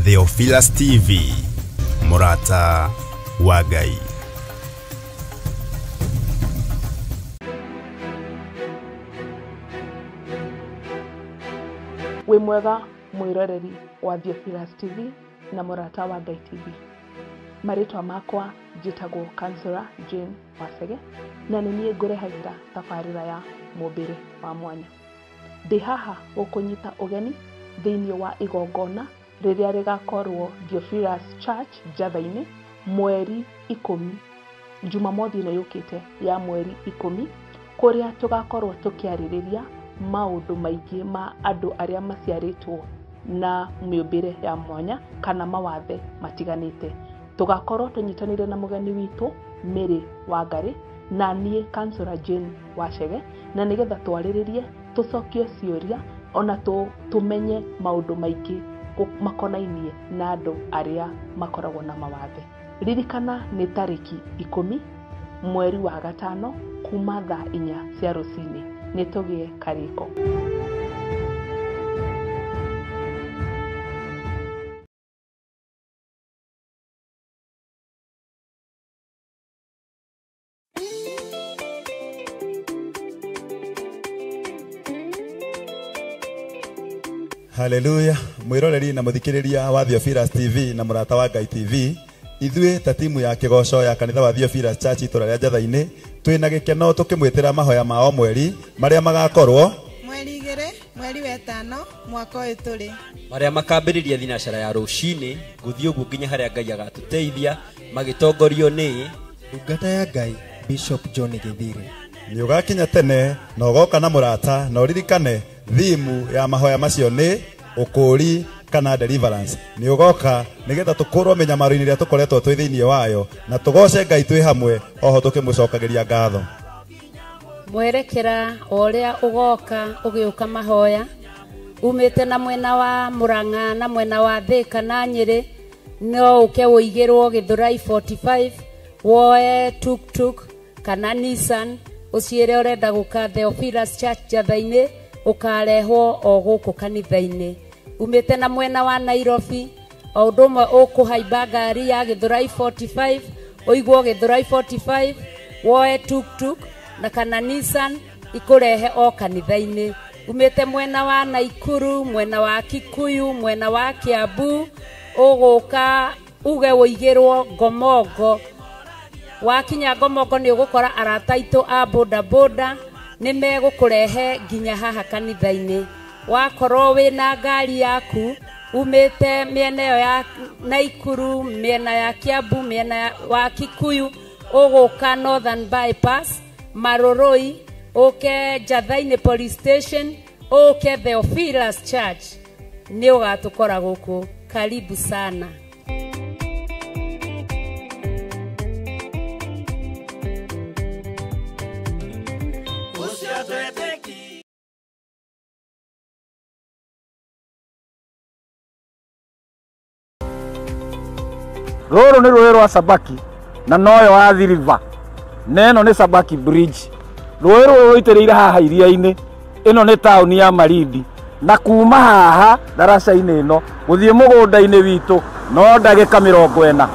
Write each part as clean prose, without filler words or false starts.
Theophilus TV, Murata wa Ngai. Wĩ mwega mwĩroreri wa Theophilus TV na Murata wa Ngai TV. Marĩtwa makwa njĩtagwo Councillor Jane Wasege na nĩ niĩ ngũrehagira tabarĩra ya mũmbĩre wa mwanya. Ndĩ haha gũkũnyita ũgeni thĩinĩ wa igongona rĩrĩa rĩgakorwo Theophilus Church Njatha-inĩ mweri 10 Jumamothi ĩno yũkĩte ya mweri 10, kũrĩa tũgakorwo tũkĩarĩrĩria maũndũ maingĩ ma andũ arĩa maciarĩtwo na mĩũmbĩre ya mwanya kana mawathe matiganĩte. Tugakorwo tũnyitanĩire na mũgeni witũ Mary Wangari na niĩ Councillor Jane Wasege, na nĩgetha twarĩrĩrie tũcokie ciũria ona tũmenye maũndũ maingĩ makonainie na andũ arĩa makoragwo na mawathe. Ririkana nĩ tarĩki 10 mweri wa gatano kuma thaa 4 cia rũcinĩ. Nĩtũgĩe karĩko. Hallelujah. Mwiroreri na muthikiriria wa Theophilus TV na Murata wa Ngai TV. Ithuĩ ta timu ya kigoco ya kanitha wa Theophilus Church itũra rĩa Njatha-inĩ twĩna gĩkeno tũkĩmwĩtĩra mahoya ma o mweri marĩa magakorwo mweri 2 mweri wa 5 mwaka ũyũ tũrĩ marĩa makambĩrĩria thinacara ya rũcinĩ gũthiĩ ũguo nginya harĩa Ngai agatũteithia magĩtongorio nĩ ndungata ya Ngai Bishop John Githiri. Nĩ ũgakinya tene na ũgoka na mũrata na ũririkane thimu ya mahoya macio nĩ ũkũri kana deliverance. Nĩ ũgoka nĩgetha tũkorwo menyamaro-inĩ rĩa tũkoretwo twĩ thĩinĩ wayo na tũgoce Ngai twĩ hamwe, oho tũkĩmũcokagĩria ngatho. Mwerekera ũrĩa ũgoka ũgĩũka mahoya umĩte na mwena wa Murang'a na mwena wa Thika na Nyĩrĩ, no ũke ũigĩrwo Gĩthũrai 45 woe tuk kana Nissan ũciĩre ũrenda gũka Theophilus Church Njatha-inĩ ũkarehwo o gũkũ kanitha-inĩ. Umĩte na mwena wa Nairobi o ũndũ ũmwe ũkũhaimba ngari ya Gĩthũrai 45 ũigwo Gĩthũrai 45 woe tuk na kana Nissan ikũrehe o kanitha-inĩ. Umĩte mwena wa Naikuru, mwena wa Kikuyu, mwena wa Kiambu ũgũka uge ũigĩrwo Ngomongo. Wakinya Ngomongo nĩ ũgũkora arata aitũ a boda nĩ megũkũrehe nginya haha kanitha-inĩ. Wakorwo wĩna ngari yaku umĩte mĩena ĩyo ya Naikuru, mĩena ya Kiambu, mĩena wa Kikuyu ũgũka Northern Bypass Maroroi, ũke Njatha-inĩ Police Station, ũke Theophilus Church, nĩ ũgatũkora gũkũ. Karibu sana. Rũrũ nĩ rũĩ rwa Sabaki na noyo wa River. Neno nĩ Sabaki Bridge. Rũĩ rũrũ rũitĩrĩire haha iria-inĩ. Ĩno nĩ taũni ya Malindi. Na kuma haha daraca-inĩ ĩno gũthiĩ mũgũnda-inĩ witũ no ndagĩka 40.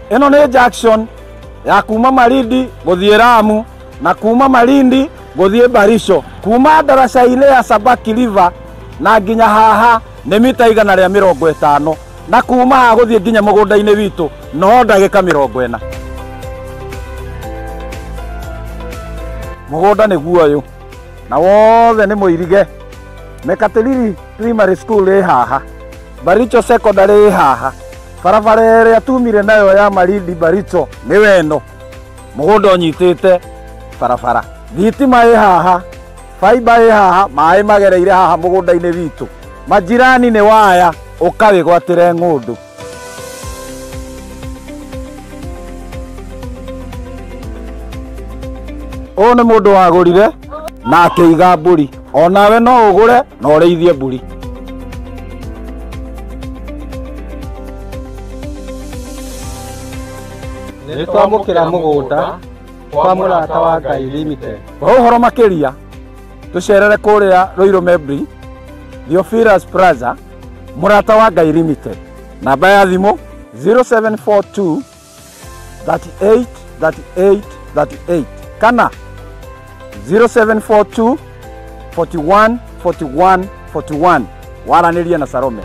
Ĩno nĩ junction ya kuma Malindi gũthiĩ Lamu na kuma Malindi gũthiĩ Barisho. Kuma daraca-inĩ ya Sabaki River na nginya haha nĩ mita 150 na kuma haha gũthiĩ nginya mũgũnda-inĩ witũ no ndagĩka 40. Mũgũnda nĩ guoyũ na wothe nĩ mũirige. Mekatilili Primary School ĩ haha, Baricho Secondary ĩ haha, barabara ĩrĩa tumire nayo ya Malindi Baricho nĩ weno. Mũgũnda ũnyitĩte barabara, thitima ĩ haha, fiber ĩ haha, maĩ magereire haha mũgũnda-inĩ witũ. Majirani nĩ waya ũkawĩgwatĩre ng'ũndũ. Ũyũ nĩ mũndũ wagũrire na akĩiga mbũri. Onawe no ũgũre na ũrĩithie mbũri. Nĩ twamũkĩra mũgũnda kwa Murata wa Ngai Limited. Ũhoro makĩria tucerere kũrĩa Ruiru Membri Theophilus Plaza, Murata wa Ngai Limited. Namba ya thimu 0742 38 38 38 kana 0742 41 41 41. Waranĩria na Salome.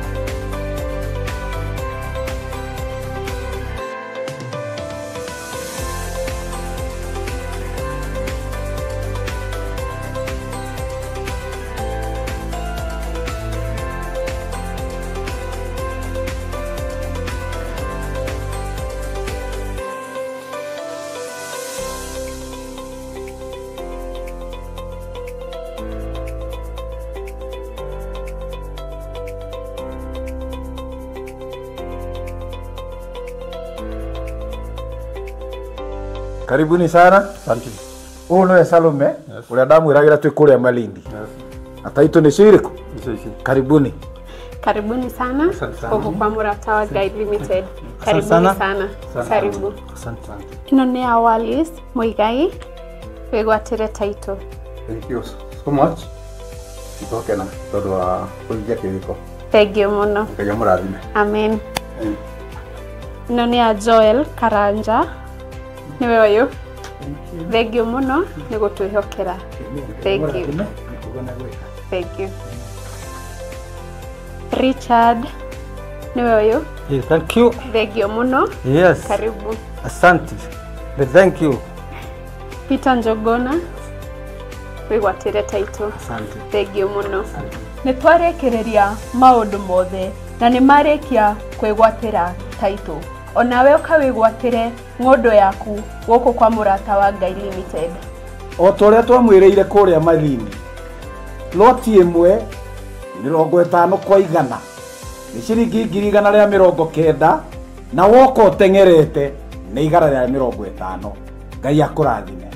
Karibuni sana. Asante. Huyu ni Salome. Ule ndamwiragira twi kuria Malindi. Ataitu ni ciriko. Karibuni. Karibuni sana. Huko kwa Murata wa Ngai Limited. Karibuni sana. Karibu. Asante. Ino ni Awalis Muigai. Wegwatire title. Thank you so much. Itoke na todo wa kuingia kiriko. Thank you muno. Ngai murathime. Amen. Ino ni Joel Karanja. Niwe oyo. Thank you muno ni gutwihokera. Thank you. Thank you. Richard niwe oyo. Yes, thank you. Thank you muno. Yes. Karibu. Asante. Thank you. Peter Njogona. Wigwatire title. Asante. Thank you muno. Nĩ twarekereria maũndũ mothe na nĩ marĩkia kwĩgwatĩra title. Onawe ũkawĩgwatĩre ng'ondo yaku gũkũ kwa Murata wa Ngai Limited. O toria twamwĩrĩire kuria Malindi. Loti ĩmwe 50 kwa 100. Nĩ ciringi 190 na woko tengerete nĩ 150. Ngai akũrathime.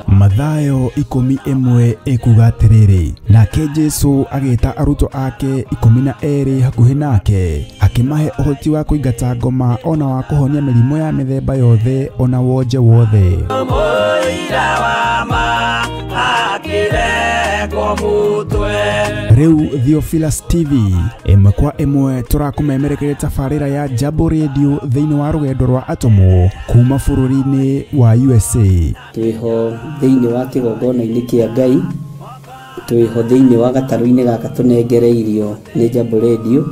Mathayo 11 ekuga atiriri, nake Jesu agĩta arutwo ake 12 hakuhĩ nake akĩmahe ũhoti wa kũingata ngoma ona wa kũhonia mĩrimũ ya mĩthemba yothe ona wonje wothe. Rĩu Theophilus TV ĩmwe kwa ĩmwe tũrakũmemerekeria tabarĩra ya Jambo Radio thĩinĩ wa rũgendo rwa atomo kuma bũrũri-inĩ wa USA. Twĩho thĩinĩ wa kĩgongona-inĩ kĩa Ngai, twĩho thĩinĩ wa gatarũ-inĩ gaka tũnengereirio nĩ Jambo Radio.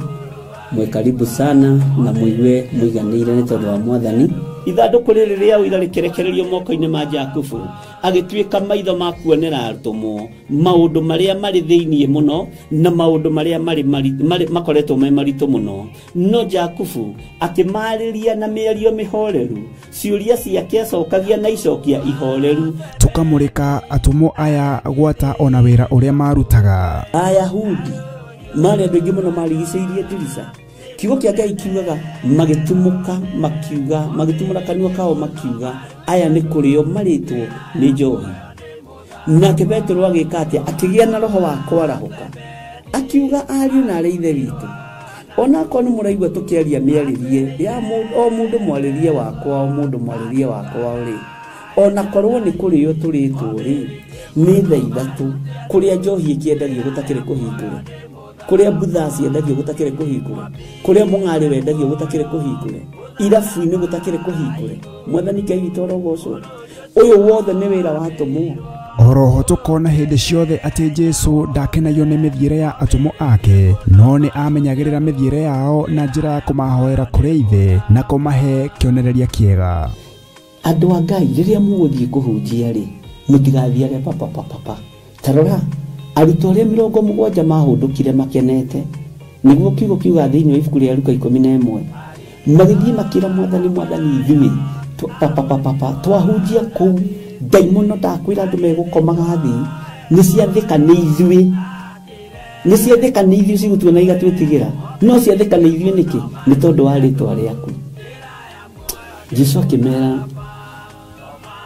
Mwe karibu sana na muigue muiganĩire nĩ tondũ wa Mwathani. Ithandũkũ rĩrĩ rĩa ũira rĩkĩrekererio moko-inĩ ma Jakubu, agĩtuĩka maitho ma kuonera arũtũmwo maũndũ marĩa marĩ thĩinĩ mũno na maũndũ marĩa makoretwo me maritũ mũno. No Jakubu akĩmarĩria na mĩario mĩhoreru, ciũria ciake acokagia na icokia ihoreru. Tũkamũrĩka atũmwo aya gwata ona wĩra ũrĩa marutaga. Ayahudi marĩ andũ aingĩ mũno marigicĩirie ndirica. Kiugo kĩa Ngai kiugaga magĩtumũka makiuga, magĩtumũra kanua kao makiuga aya nĩ kũrĩo marĩtwo nĩ njohi. Nake Petero agĩka atĩa? Akĩgĩa na roho wa kwarahũka, akiuga ariũ na arĩ ithe witũ, ona akorwo nĩ mũraigua tũkĩaria mĩarĩrie ya o mũndũ mwarĩrie wakwa, o mũndũ mwarĩrie wakwa rĩ, ona korwo nĩ kũrĩo tũrĩtwo rĩ, nĩ thaa ithatũ kũrĩa njohi ĩkĩendagio gũtakĩrĩ kũhingũre, kuria butha ciendagio gutakire kuhingure, kuria mung'ari wendagio gutakire kuhingure, irabu-inĩ gutakire kuhingure. Mwathani Ngai witũ arogocwo. Ũyũ wothe nĩ wĩra wa atũmwo. Oroho tukona hĩndĩ ciothe atĩ Jesu ndakenagio nĩ mĩthiĩre ya atũmwo ake, no nĩ amenyagĩrĩra mĩthiĩre yao na njĩra ya kũmahoera kũrĩ ithe na kũmahe kĩonereria kĩega. Andũ a Ngai rĩrĩa mũgũthiĩ kũhunjia rĩ, mũtigathiage papa. Tarora arutwo arĩa 70 mahũndũkire makenete, nĩguo kiugo kiuga thĩinĩ wa ibuku rĩa Luka 11, magĩthiĩ makĩra Mwathani ithuĩ twahunjia kũu, ndaimono ndakwĩra andũ megũkomaga thĩ, nĩciathĩka nĩ ithuĩ cigũtua na igatwĩtigĩra, no ciathĩka nĩ ithuĩ nĩkĩ? Nĩ tondũ wa rĩĩtwa rĩaku. Jesũ akĩmera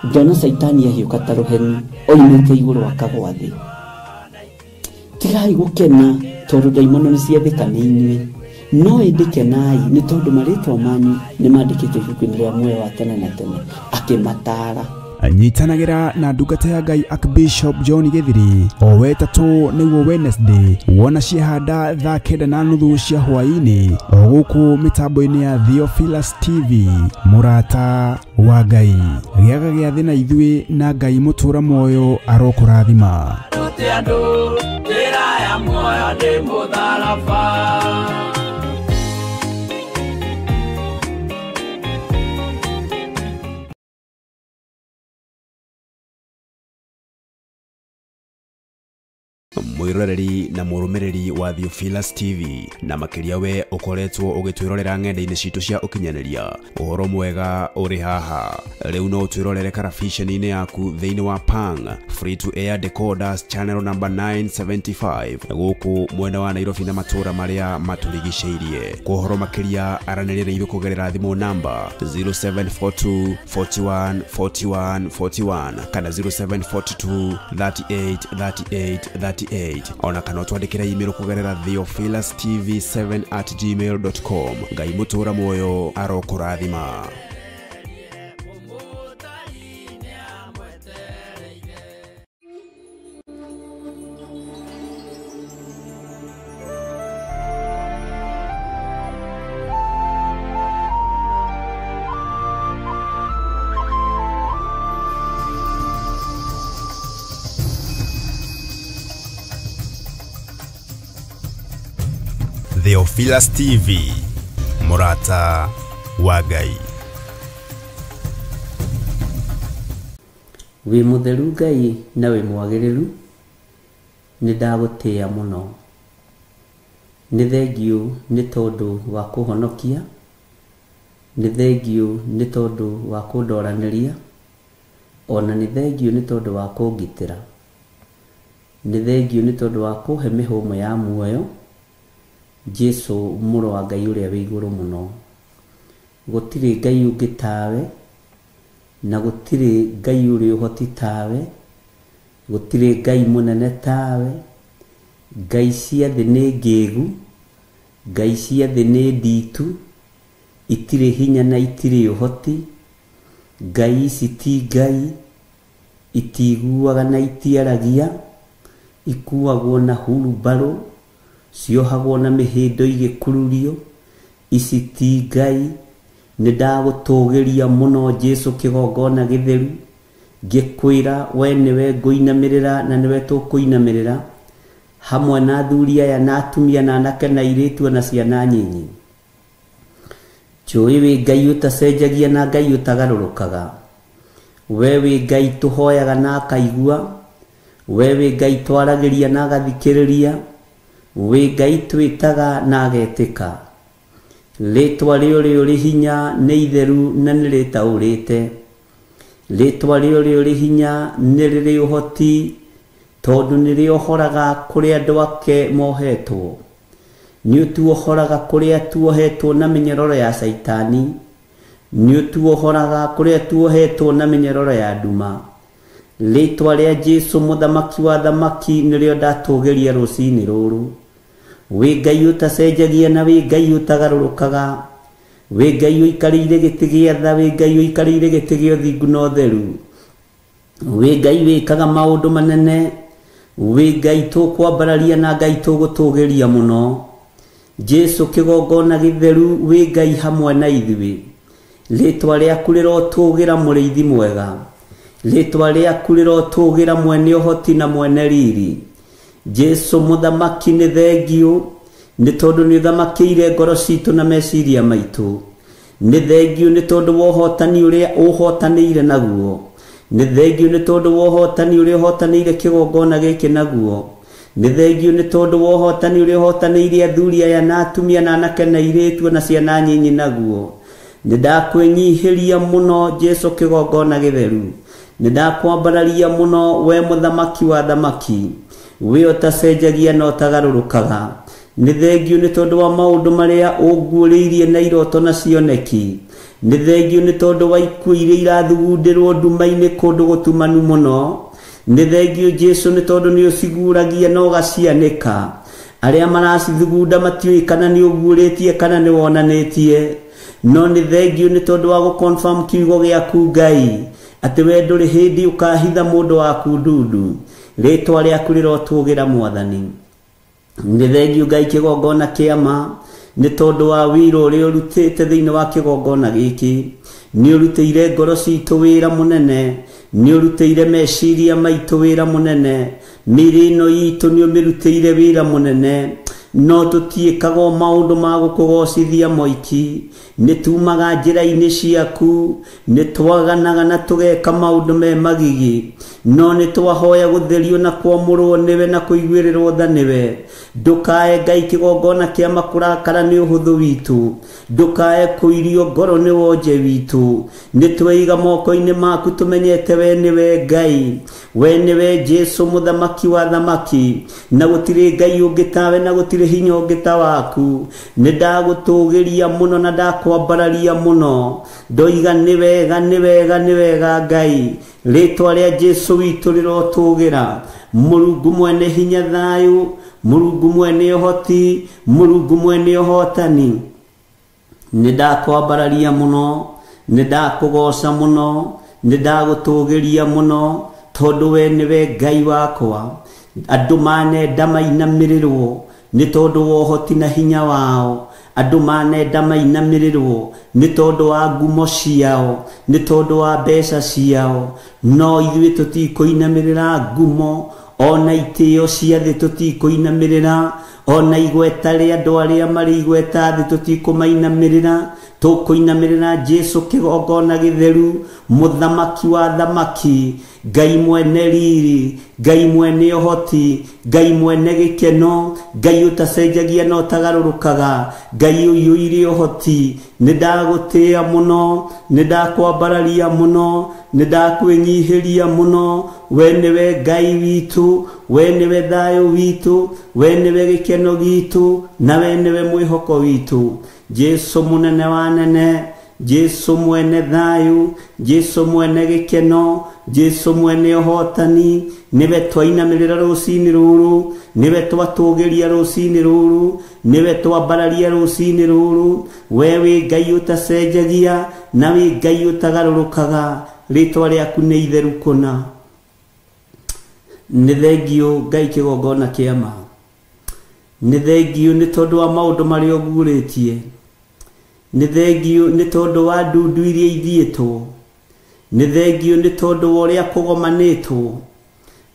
Ngĩona Saitani ahiũka ta rũheni oimĩte igũrũ akagwa thĩ. Tigai gũkena tondũ ndaimono nĩ ciathĩka nĩ inyuĩ, no ĩndĩ kenai nĩ tondũ marĩtwa manyu nĩ mandĩkĩtwo ibuku-inĩ rĩa muoyo wa tene na tene. Akĩmataara. Nyitanagĩra na ndungata ya Ngai Archbishop John Githiri o wetatũ nĩguo Wednesday wona ciahanda thaa 9:30 cia hwaĩ-inĩ o gũkũ mĩtambo-inĩ ya Theophilus TV. Mũrata wa Ngai gĩaga gĩa thĩ na ithuĩ na Ngai mũtũra muoyo arokũrathima. Mwiroreri na mũrũmĩrĩri wa Theophilus TV na makĩria we ũkoretwo ũgĩtwĩrorera ng'enda-inĩ citũ cia ũkinyanĩria. Ũhoro mwega ũrĩ haha. Rĩu no ũtwĩrorere karabiceni-inĩ yaku thĩinĩ wa Pang free to air decoders channel number 975 gũkũ mwena wa Nairobi na matũra marĩa matũrigicĩirie. Kũhoro makĩria aranĩrĩra ithuĩ kũgerera thimũ namba 0742 41 41 41 kana 0742 38 38 38 ona kana twandĩkĩra email kũgerera theophilustv7@gmail.com. Ngai mũtũra muoyo arokũrathima. Theophilus TV, mũrata wa Ngai. Wĩ mũtheru Ngai na wĩ mwagĩrĩru, nĩ ndagũtĩĩa mũno. Nĩ thengio nĩ tondũ wa kũhonokia, nĩ thengio nĩ tondũ wa kũndoranĩria, ona nĩ thengio nĩ tondũ wa kũngitĩra, nĩ thengio nĩ tondũ wa kũhe mĩhũmũ ya muoyo. Jesu mũrũ wa Ngai ũrĩa wĩ igũrũ mũno. Gũtirĩ Ngai ũngĩ tawe, na gũtirĩ Ngai ũrĩ ũhoti tawe, gũtirĩ Ngai mũnene tawe. Ngai cia thĩ nĩ ngĩĩgu, Ngai cia thĩ nĩ nditu, itirĩ hinya na itirĩ ũhoti. Ngai ici ti Ngai, itiguaga na itiaragia, ikuagwo na hurumbarũ, ciohagwo na mĩhĩndo igĩkururio. Ici ti Ngai. Nĩ ndagũtũgĩria mũno Jesu kĩgongona gĩtheru, ngĩkwĩra we nĩwe ngũinamĩrĩra na nĩwe tũkũinamĩrĩra, hamwe na athuri aya na atumia na anake na airĩtu na ciana nyinyi. Njũĩ wĩ Ngai ũtacenjagia na Ngai ũtagarũrũkaga. We wĩ Ngai tũhoyaga na akaigua, we wĩ Ngai twaragĩria na agathikĩrĩria, wĩ Ngai twĩtaga na agetĩka. Rĩtwa rĩo rĩ hinya nĩ itheru na nĩ rĩtaũrĩte. Rĩtwa rĩo rĩ hinya nĩ rĩrĩ ũhoti, tondũ nĩ rĩohoraga kũrĩa andũ ake mohetwo. Nĩ ũtuohoraga kũrĩa tuohetwo na mĩnyororo ya Saitani. Nĩ ũtuohoraga kũrĩa tuohetwo na mĩnyororo ya nduma. Rĩtwa rĩa Jesu mũthamaki wa thamaki nĩrĩo ndatũgĩria rũcinĩ rũrũ. Wĩ Ngai ũtacenjagia na wĩ Ngai ũtagarũrũkaga. Wĩ Ngai ũikarĩire gĩtĩ gĩa tha, wĩ Ngai ũikarĩire gĩtĩ gĩa ũthingu na ũtheru. Wĩ Ngai wĩkaga maũndũ manene. Wĩ Ngai tũkwambararia na Ngai tũgũtũgĩria mũno. Jesu kĩgongona gĩtheru, wĩ Ngai hamwe na ithuĩ. Rĩtwa rĩaku rĩrotũgĩra mũrĩithi mwega. Rĩtwa rĩaku rĩrotũgĩra mwene ũhoti na mwene riri. Jesu mũthamaki nĩ thengio, nĩ tondũ nĩ ũthamakĩire ngoro citũ na meciria maitũ. Nĩ thengio nĩ tondũ wa ũhotani ũrĩa ũhotanĩire naguo. Nĩ thengio nĩ tondũ wa ũhotani ũrĩa ũhotanĩire kĩgongona gĩkĩ naguo. Nĩ thengio nĩ tondũ wa ũhotani ũrĩa ũhotanĩire athuri aya na atumia na anake na airĩtu na ciana nyinyi naguo. Nĩ ndakwĩnyihĩria mũno Jesu kĩgongona gĩtheru. Nĩ ndakwambararia mũno we mũthamaki wa thamaki. We ũtacenjagia na ũtagarũrũkaga. Nĩ thengio nĩ tondũ wa maũndũ marĩa ũnguũrĩirie na iroto na cioneki. nĩ thengio nĩ tondũ wa ikuũ iria irathugundĩrwo nduma-inĩ kũndũ gũtumanu mũno. Nĩ thengio Jesu nĩ tondũ nĩ ũciguragia na ũgacianĩka. Arĩa maracithugunda matiũĩ kana nĩ ũguũrĩtie kana nĩ wonanĩtie, no nĩ thengio nĩ tondũ wa gũconfirm kiugo gĩaku Ngai atĩ we ndũrĩ hĩndĩ ũkahitha mũndũ waku ndundu. Rĩĩtwa rĩaku rĩrotũũgĩra Mwathani. Nĩ thengio Ngai kĩgongona kĩa ma nĩ tondũ wa wĩra ũrĩa ũrutĩte thĩinĩ wa kĩgongona gĩkĩ. Nĩ ũrutĩire ngoro citũ wĩra mũnene, nĩ ũrutĩire meciria maitũ wĩra mũnene, mĩĩrĩ ĩno itũ nĩ ũmĩrutĩire wĩra mũnene. No tũtiĩkaga maũndũ ma gũkũgocithia moiki, nĩ tumaga njĩra-inĩ ciaku, nĩ twaganaga na tũgeka maũndũ me magigi, no nĩ twahoya gũtherio na kwamũrwo nĩwe na kũiguĩrĩrwo tha nĩwe. Ndũkae Ngai kĩgongona kĩa makũrakara nĩ ũhũthũ witũ, ndũkae kũirio ngoro nĩ wonje witũ. Nĩ tweiga moko-inĩ maku tũmenyete we nĩwe Ngai, we nĩwe Jesu mũthamaki wa thamaki, na gũtirĩ Ngai ũngĩ tawe na gũtirĩ hinya ũngĩ ta waku. Nĩ ndagũtũũgĩria mũno na ndakwambararia mũno, ndoiga nĩ wega nĩ wega nĩ wega Ngai. Rĩĩtwa rĩa Jesu witũ rĩrotũũgĩra. Mũrungu mwene hinya thayũ, Mũrungu mwene ũhoti, Mũrungu mwene ũhotani. Nĩ ndakwambararia mũno, nĩ ndakũgoca mũno, nĩ ndagũtũũgĩria mũno, tondũ we nĩwe Ngai wakwa. Andũ manenda mainamĩrĩrwo nĩ tondũ wa ũhoti na hinya wao. Andũ manenda mainamĩrĩrwo nĩ tondũ wa ngumo ciao, nĩ tondũ wa mbeca ciao, no ithuĩ tũtikũinamĩrĩra ngumo, ona itĩo cia thĩ tũtikũinamĩrĩra, ona igweta rĩa andũ arĩa marĩ igweta thĩ tũtikũmainamĩrĩra. Tũkũinamĩrĩra Jesu kĩgongona gĩtheru, mũthamaki wa thamaki, Ngai mwene riri, Ngai mwene ũhoti, Ngai mwene gĩkeno, Ngai ũtacenjagia na ũtagarũrũkaga, Ngai ũiyũire ũhoti. Nĩ ndagũtĩĩa mũno, nĩ ndakwambararia mũno, nĩ ndakwĩnyihĩria mũno. We nĩwe Ngai witũ, we nĩwe thayũ witũ, we nĩwe gĩkeno gitũ, na we nĩwe mwĩhoko witũ. Jesu mũnene wa nene, Jesu mwene thayũ, Jesu mwene gĩkeno, Jesu mwene ũhotani. Nĩwe twainamĩrĩra rũcinĩ rũrũ, nĩwe twatũũgĩria rũcinĩ rũrũ, nĩwe twambararia rũcinĩ rũrũ. We wĩ Ngai ũtacenjagia na wĩ Ngai ũtagarũrũkaga. Rĩĩtwa rĩaku nĩ itheru kũna. Nĩ thengio Ngai kĩgongona kĩa ma. Nĩ thengio nĩ tondũ wa maũndũ marĩa ũguũrĩtie. Nĩ thengio nĩ tondũ wa ndundu iria ithiĩtwo. Nĩ thengio nĩ tondũ wa ũrĩa kũgomanĩtwo.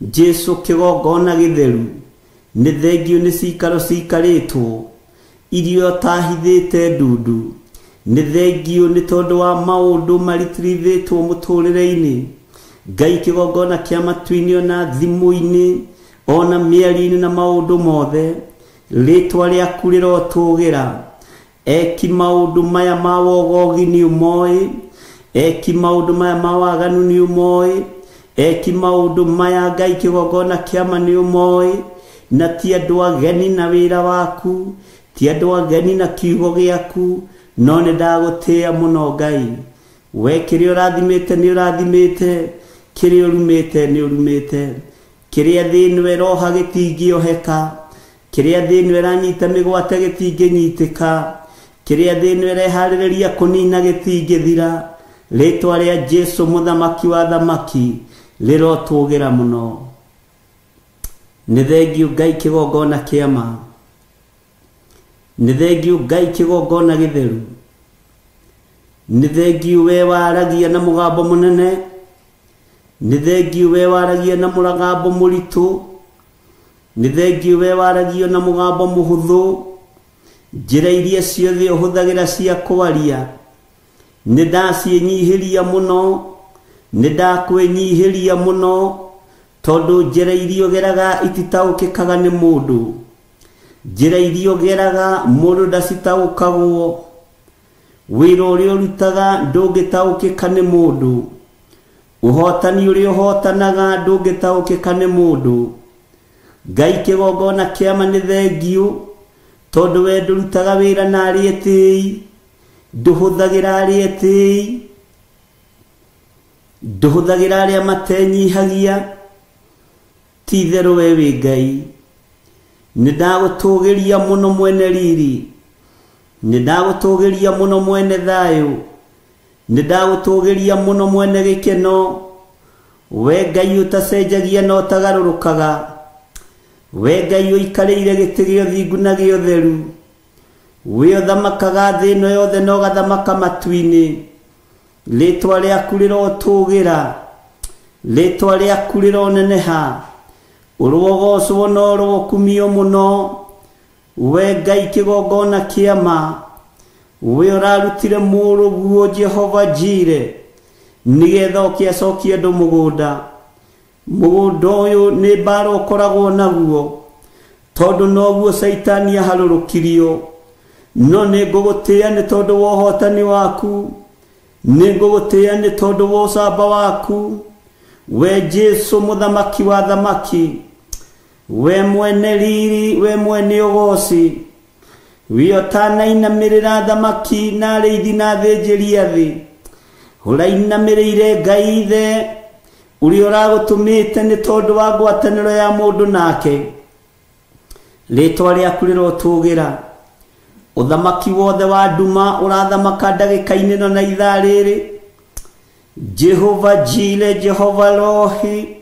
Jesu kĩgongona gĩtheru. Nĩ thengio nĩ cikaro cikarĩtwo, irio tahithĩte ndundu. Nĩ thengio nĩ tondũ wa maũndũ maritirithĩtwo mũtũrĩre-inĩ. Ngai kĩgongona kĩa matu-inĩ ona thimũ-inĩ, ona mĩario-inĩ na maũndũ mothe. Rĩĩtwa rĩaku rĩrotũũgĩra. Eki maũndũ maya ma wogogi nĩ ũmoĩ, eki maũndũ maya ma waganu nĩ ũmoĩ, eki maũndũ maya Ngai kĩgongona kĩa ma nĩ ũmoĩ. Na ti andũ ageni na wĩra waku, ti andũ ageni na kiugo gĩaku, no nĩ ndagũtĩĩa mũno Ngai. We kĩrĩa ũrathimĩte nĩ ũrathimĩte, kĩrĩa ũrumĩte nĩ ũrumĩte. Kĩrĩa thĩ ĩno ĩroha gĩtingĩoheka, kĩrĩa thĩ ĩno ĩranyita mĩgwate gĩtingĩnyitĩka, kĩrĩa thĩ ĩno ĩreharĩrĩria kũnina gĩtingĩthira. Rĩĩtwa rĩa Jesu mũthamaki wa thamaki rĩrotũũgĩra mũno. Nĩ thengio Ngai kĩgongona kĩa ma. Nĩ thengio Ngai kĩgongona gĩtheru. Nĩ thengio we waragia na mũgambo mũnene. Nĩ thengio we waragia na mũgambo mũritũ. Nĩ thengio we waragia na mũgambo mũhũthũ. Njĩra iria ciothe ũhũthagĩra cia kwaria nĩ ndaciĩnyihĩria mũno, nĩ ndakwĩnyihĩria mũno, tondũ njĩra iria ũgeraga ititaũkĩkaga nĩ mũndũ. Njĩra iria ũgeraga mũndũ ndacitaũkagwo. Wĩra ũrĩa ũrutaga ndũngĩtaũkĩka nĩ mũndũ. Ũhotani ũrĩa ũhotanaga ndũngĩtaũkĩka nĩ mũndũ. Ngai kĩgongona kĩa ma nĩ thengio, tondũ we ndũrutaga wĩra na arĩa etĩĩi. nduhuthagira aria tii nduhuthagira aria matenyihagia ti theru we wi Ngai nindagutugiria muno mwene riri nindagutugiria muno mwene thayu nindagutugiria muno mwene gikeno we Ngai utacenjagia no tagarurukaga we Ngai uikarire giti gio thingu na gio theru we uthamakaga thi no yothe no gathamaka matuini ritwa riaku rirotugira ritwa riaku rironeneha urugocwo no rukumio muno we Ngai kigongona kiama we urarutire muruguo Jehova Jire nigetha ukiacokia andu mugunda uyu ni mbara ukoragwo naguo tondu noguo Saitani aharurukirio no ni ngugutia ni tondu wa uhotani waku ni ngugutia ni tondu wa ucamba waku we Jesu muthamaki wa thamaki we mwene riri we mwene ugoci we utanainamirira thamaki na ariithi na thinjiri athi urainamirire Ngai ithe uri uragutumite ni tondu wa ngwataniro ya mundu nake ritwa riaku rirotugira uthamaki wothe wa nduma urathamaka ndagika-ini no na ithaa riri Jehova Jire Jehova Rohi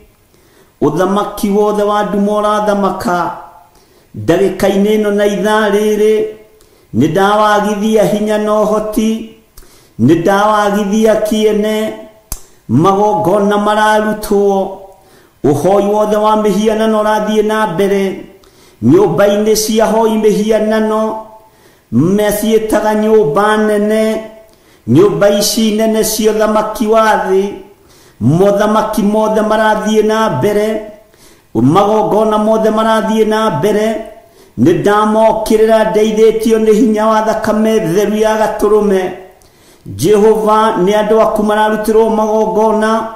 uthamaki wothe wa nduma urathamaka ndagika-ini no na ithaa riri nindawagithia hinya no hoti nindawagithia kiene magongona mararutwo uhoi wothe wa mihianano urathie na mbere nyumba-ini cia hoi mihianano meciitaga nyumba nene nyumba ici nene cia thamaki wa thi mothamaki mothe marathie na mbere magongona mothe marathie na mbere nindamokirira ndeithitio ni hinya wa thakame theru ya gaturume Jehova ni andu aku mararutirwo magongona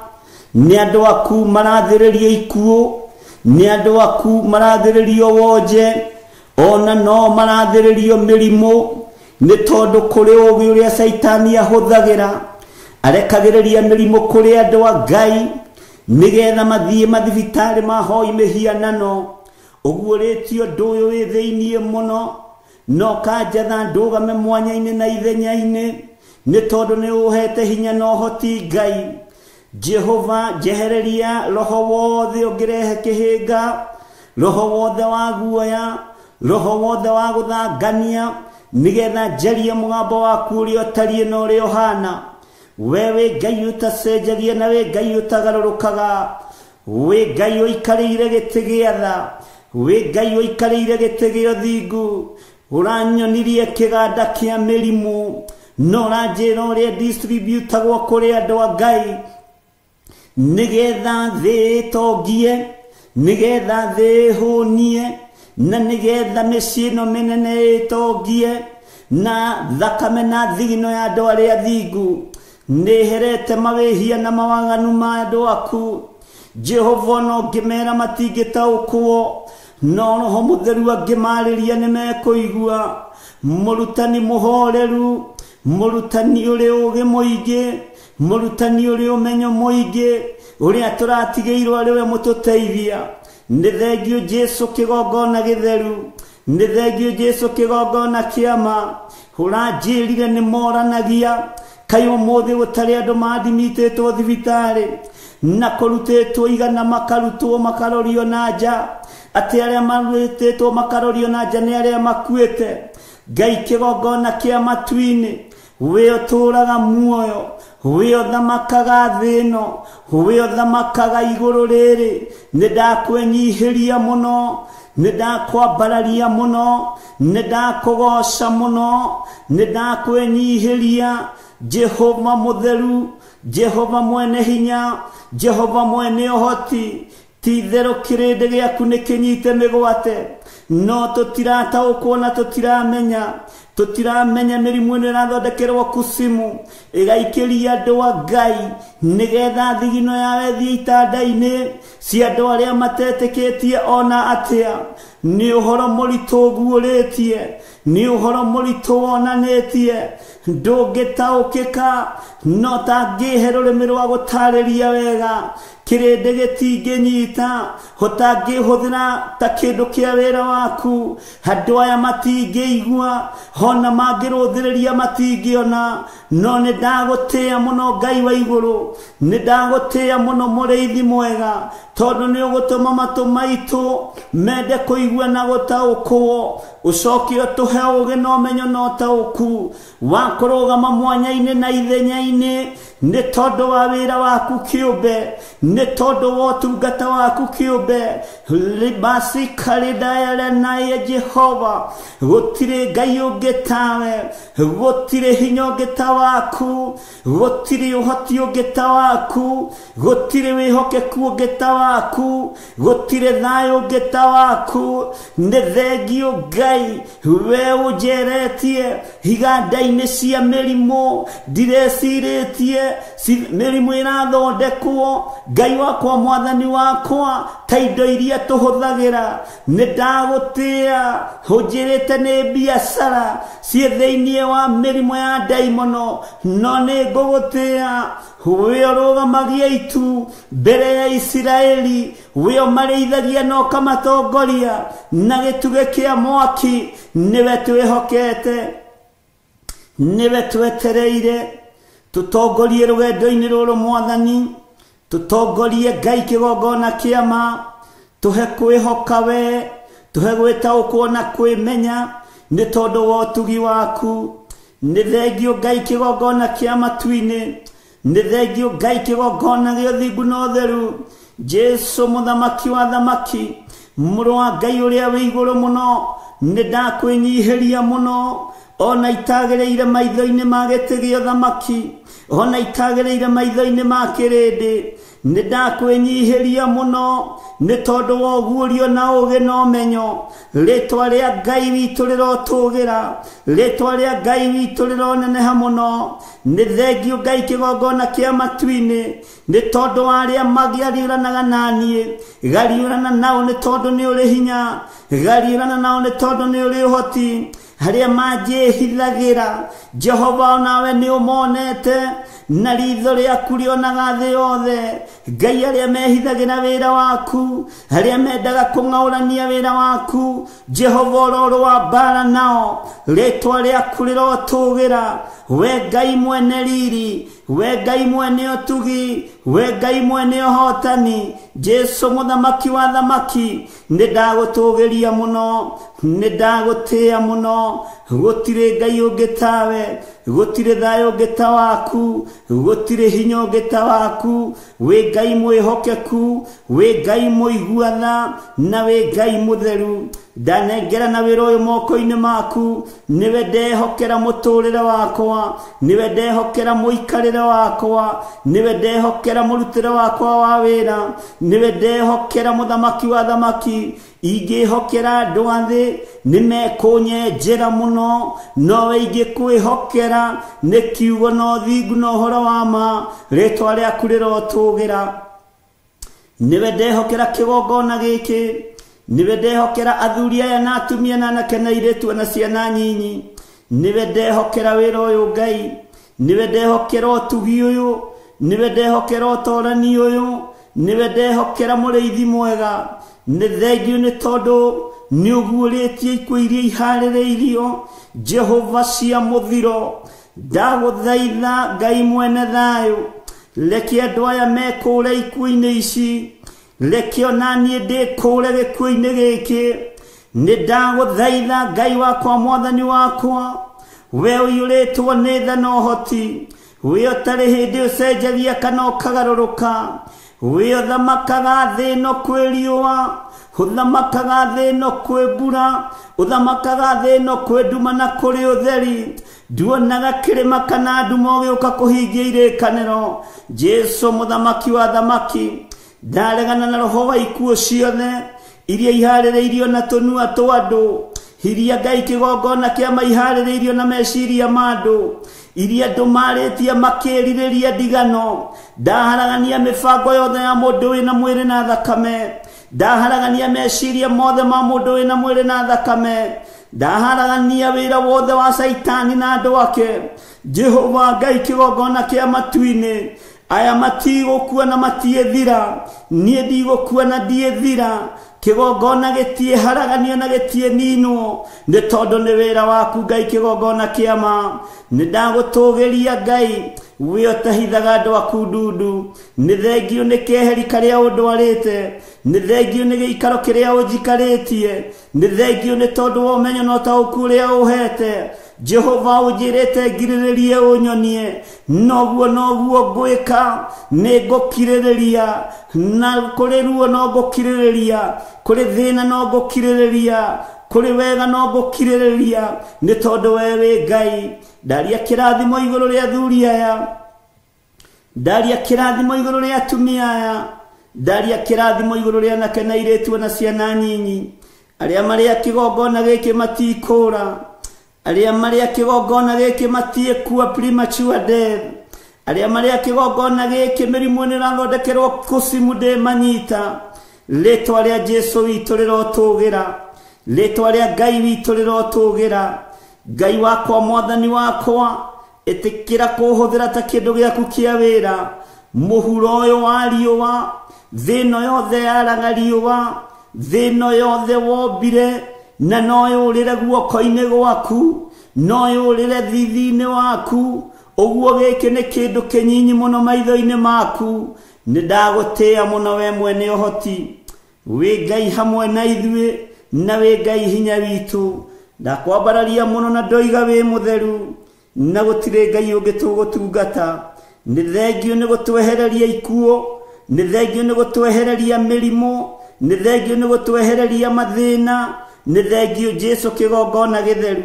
ni andu aku marathiriria ikuo ni andu aku marathiririo wonje ona no marathiririo mirimo ni tondu kuri ugi uria Saitani ahuthagira arekagiriria mirimo kuri andu a Ngai nigetha mathie mathibitari mahoi mihianano uguritio nduyu wi thiini muno no kanjatha ndugame mwanya-ini na ithenya-ini ni tondu ni uhete hinya no hoti Ngai Jehova jehereria roho wothe ungirehe kihinga roho wothe wa guoya roho wothe wa guthangania nigetha njarie mugambo waku uria utarie no uria uhana wewe Ngai utacenjagia na we Ngai utagarurukaga we Ngai uikarire giti gia tha we Ngai uikarire giti gia thingu uranyonirie kiganda kia mirimu no ranjira uria distributagwo kuri andu a Ngai nigetha thi togie nigetha thi hunie na nigetha micii no minene togie na thakame na thigino ya andu aria thingu niherete mawihia na mawaganu ma andu aku Jehova no ngimera matingitaukwo no roho mutheru angimariria nimekuigua murutani muhoreru murutani uri ugi muingi murutani uri umenyo muingi uria turatigeirwo ari we mututeithia ni thengio Jesu kigongona githeru ni thengio Jesu kigongona kiama uranjirire ni moranagia kai umuthi gutari andu mathimititwo thibitari na kurutitwo igana makarutwo makarorio na nja ati aria marutitwo makarorio na nja ni aria makuite Ngai kigongona kia matuini we uturaga muoyo we uthamakaga thino we uthamakaga iguru riri nindakwenyihiria muno nindakwambararia muno nindakugoca muno nindakwenyihiria Jehova mutheru Jehova mwene hinya Jehova mwene uhoti ti theru kirinde giaku nikinyite migwate no tutirataukwo na tutiramenya mirimu ino irathondekerwo kusimu igaikiria andu a Ngai nigetha thigino yawe thie itanda-ini cia andu aria matetikitie ona atia nĩ ũhoro mũritũ ũguũrĩtie, nĩ ũhoro mũritũ wonanĩtie, ndũngĩtaũkĩka no tangĩhe rũrĩmĩ rwa gũtarĩria wega, kĩrĩndĩ gĩtingĩnyita, ũtangĩhũthĩra ta kĩndũ kĩa wĩra waku, andũ aya matingĩigua, ona mangĩrũthĩrĩria matingĩona, no nĩ ndagũtĩĩa mũno Ngai wa igũrũ, nĩ ndagũtĩĩa mũno mũrĩithi mwega, tondũ nĩ ũgũtũma matũ maitũ mende kũigua na gũtaũkwo, ũcoke ũtũhe ũũgĩ na ũmenyo na ũtaũku wa kũrũgama mwanya-inĩ na ithenya-inĩ, nĩ tondũ wa wĩra waku kĩũmbe, nĩ tondũ wa ũtungata waku kĩũmbe. Libasi karidaya naye Jehova, gũtirĩ Ngai ũngĩ tawe, gũtirĩ hinya ũngĩ ta waku, gũtirĩ ũhoti ũngĩ ta waku, gũtirĩ wĩhokeku ũngĩ ta waku, gũtirĩ thayũ ũngĩ ta waku. Nĩ thengio Ngai, we ũnjeretie iganda-inĩ cia mĩrimũ, ndirĩcirĩtie mĩrimũ ĩrathondekwo. Ngai wakwa, mwathani wakwa, ta indo iria tũhũthagĩra, nĩ ndagũtĩĩa, ũnjĩrĩte nĩ biacara ciĩ thĩinĩ wa mĩrimũ ya ndaimono, no nĩ ngũgũtĩĩa, we ũrũgamagia itu mbere ya Isiraeli, we ũmarĩithagia na ũkamatongoria na gĩtugĩ kĩa mwaki. Nĩwe twĩhokete, nĩwe twetereire, tũtongorie rũgendo-inĩ rũrũ Mwathani, tũtongorie Ngai kĩgongona kĩa ma, tũhe kwĩhoka we, tũhe gwĩtaũkwo na kwĩmenya nĩ tondũ wa ũtugi waku. Nĩ thengio Ngai kĩgongona kĩa matu-inĩ, nĩ thengio Ngai kĩgongona gĩa ũthingu na ũtheru. Jesu mũthamaki wa thamaki, mũrũ wa Ngai ũrĩa wĩ igũrũ mũno, nĩ ndakwĩnyihĩria mũno, ona itagĩrĩire maitho-inĩ ma gĩtĩ gĩa ũthamaki, ona itagĩrĩire maitho-inĩ ma kĩrĩndĩ, nĩ ndakwĩnyihĩria mũno, nĩ tondũ wa ũguũrio na ũũgĩ na ũmenyo. Rĩtwa rĩa Ngai witũ rĩrotũgĩra, rĩtwa rĩa Ngai witũ rĩroneneha mũno. Nĩ thengio Ngai kĩgongona kĩa matu-inĩ, nĩ tondũ wa arĩa magĩariũranaga naniĩ, gariũrana nao nĩ tondũ nĩ ũrĩ hinya, gariũrana nao nĩ tondũ nĩ ũrĩ ũhoti. Harĩa manjĩhithagĩra, Jehova nawe nĩ ũmonete, na ritho rĩaku rĩonaga thĩ yothe. Ngai arĩa mehithagĩra wĩra waku, arĩa mendaga kũng'aũrania wĩra waku, Jehova ũroro wa mbara nao, rĩtwa rĩaku rĩrotũgĩra. We Ngai mwene riri, we Ngai mwene ũtugi, we Ngai mwene ũhotani, Jesu mũthamaki wa thamaki, nĩ ndagũtũgĩria mũno, nĩ ndagũtĩĩa mũno. Gũtirĩ Ngai ũngĩ tawe, gũtirĩ thayũ ũngĩ ta waku, gũtirĩ hinya ũngĩ ta waku. Wĩ Ngai mwĩhokeku, wĩ Ngai mũiguatha, na wĩ Ngai mũtheru. Ndanengera na wĩra ũyũ moko-inĩ maku, nĩwe ndehokera mũtũrĩre wakwa, nĩwe ndehokera mũikarĩre wakwa, nĩwe ndehokera mũrutĩre wakwa wa wĩra, nĩwe ndehokera mũthamaki wa thamaki. Ingĩhokera andũ a thĩ nĩmekũnyenjera mũno, nowe ingĩkwĩhokera nĩ kiugo na ũthingu na ũhoro wa ma, rĩtwa rĩaku rĩrotũgĩra. Nĩwe ndehokera kĩgongona gĩkĩ, nĩwe ndehokera athuri aya na atumia na anake na airĩtu na ciana nyinyi, nĩwe ndehokera wĩra ũyũ Ngai, nĩwe ndehokera ũtugi ũyũ, nĩwe ndehokera ũtorani ũyũ, nĩwe ndehokera mũrĩithi mwega. Nĩ thengio nĩ tondũ nĩ ũguũrĩtie ikuũ iria iharĩrĩirio, Jehova cia mũthiro. Ndagũthaitha Ngai mwene thayũ, reke andũ aya mekũũre ikuũ-inĩ ici, reke ona niĩ ndĩkũũre gĩkuũ-inĩ gĩkĩ. Nĩ ndagũthaitha Ngai wakwa, mwathani wakwa, we ũiyũrĩtwo nĩ tha na ũhoti, we ũtarĩ hĩndĩ ũcenjagia kana ũkagarũrũka, we ũthamakaga thĩ ĩno kwĩ riũa, ũthamakaga thĩ ĩno kwĩ mbura, ũthamakaga thĩ ĩno kwĩ nduma na kũrĩ ũtheri. Nduonaga kĩrĩma kana nduma ũgĩũka kũhingia irĩkanĩro. Jesu mũthamaki wa thamaki, ndaregana na roho wa ikuũ ciothe iria iharĩrĩirio na tũnua twa andũ, iria Ngai kĩgongona kĩa maiharĩrĩirio na meciria ma andũ, iria andũ marĩtie makĩrirĩria ndigano. Ndaharagania mĩbango yothe ya mũndũ wĩna mwĩrĩ na thakame, ndaharagania meciria mothe ma mundu wina mwiri na thakame ndaharagania wira wothe wa saitani na andu ake Jehova Ngai kigongona kia matuini aya matigukua na matiethira nie ndigukua na ndiethira kigongona gitie haraganio na gitie ninwo ni tondu ni wira waku Ngai kigongona kiama ni ndagutugiria Ngai we otahithaga andu aku ndundu ni thengio ni keheri karia undwarite ni thengio ni giikaro kiria unjikaritie ni thengio ni tondu wa umenyo no tauku uria uhete Jehova ujirete giriririe unyonie noguo ngwika ni ngukiririria na kuri ruo no ngukiririria kuri thina no ngukiririria kuri wega no ngukiririria ni tondu wewe Ngai ndaria kirathimo iguru ria thuri aya ndaria kirathimo iguru ria atumia aya ndaria kirathimo iguru ria anake na airitu na ciana nyinyi aria maria kigongona giki matikura aria maria kigongona giki matiekua premature death aria maria kigongona giki mirimu ni rathondekerwo kusimu de manyita letwa ria Jesu witu rirotugira letwa ria Ngai witu rirotugira Ngai wakwa mwathani wakwa etikira kuhuthira ta kindu giaku kia wira muhuro uyu wa riuwa thino yothe yaraga riuwa thino yothe wombire na no yurire guoko-ini gwaku no yurire thithini waku uguo giki ni kindu kinyinyi muno maitho-ini maku ni ndagutia muno we mwene uhoti we Ngai hamwe na ithuĩ na we Ngai hinya witu ndakwambararia muno na ndoiga we mutheru na gutire Ngai ungi tugutungata ni thengio ni gutwehereria ikuo ni thengio ni gutwehereria mirimo ni thengio ni gutwehereria mathina ni thengio Jesu kigongona githeru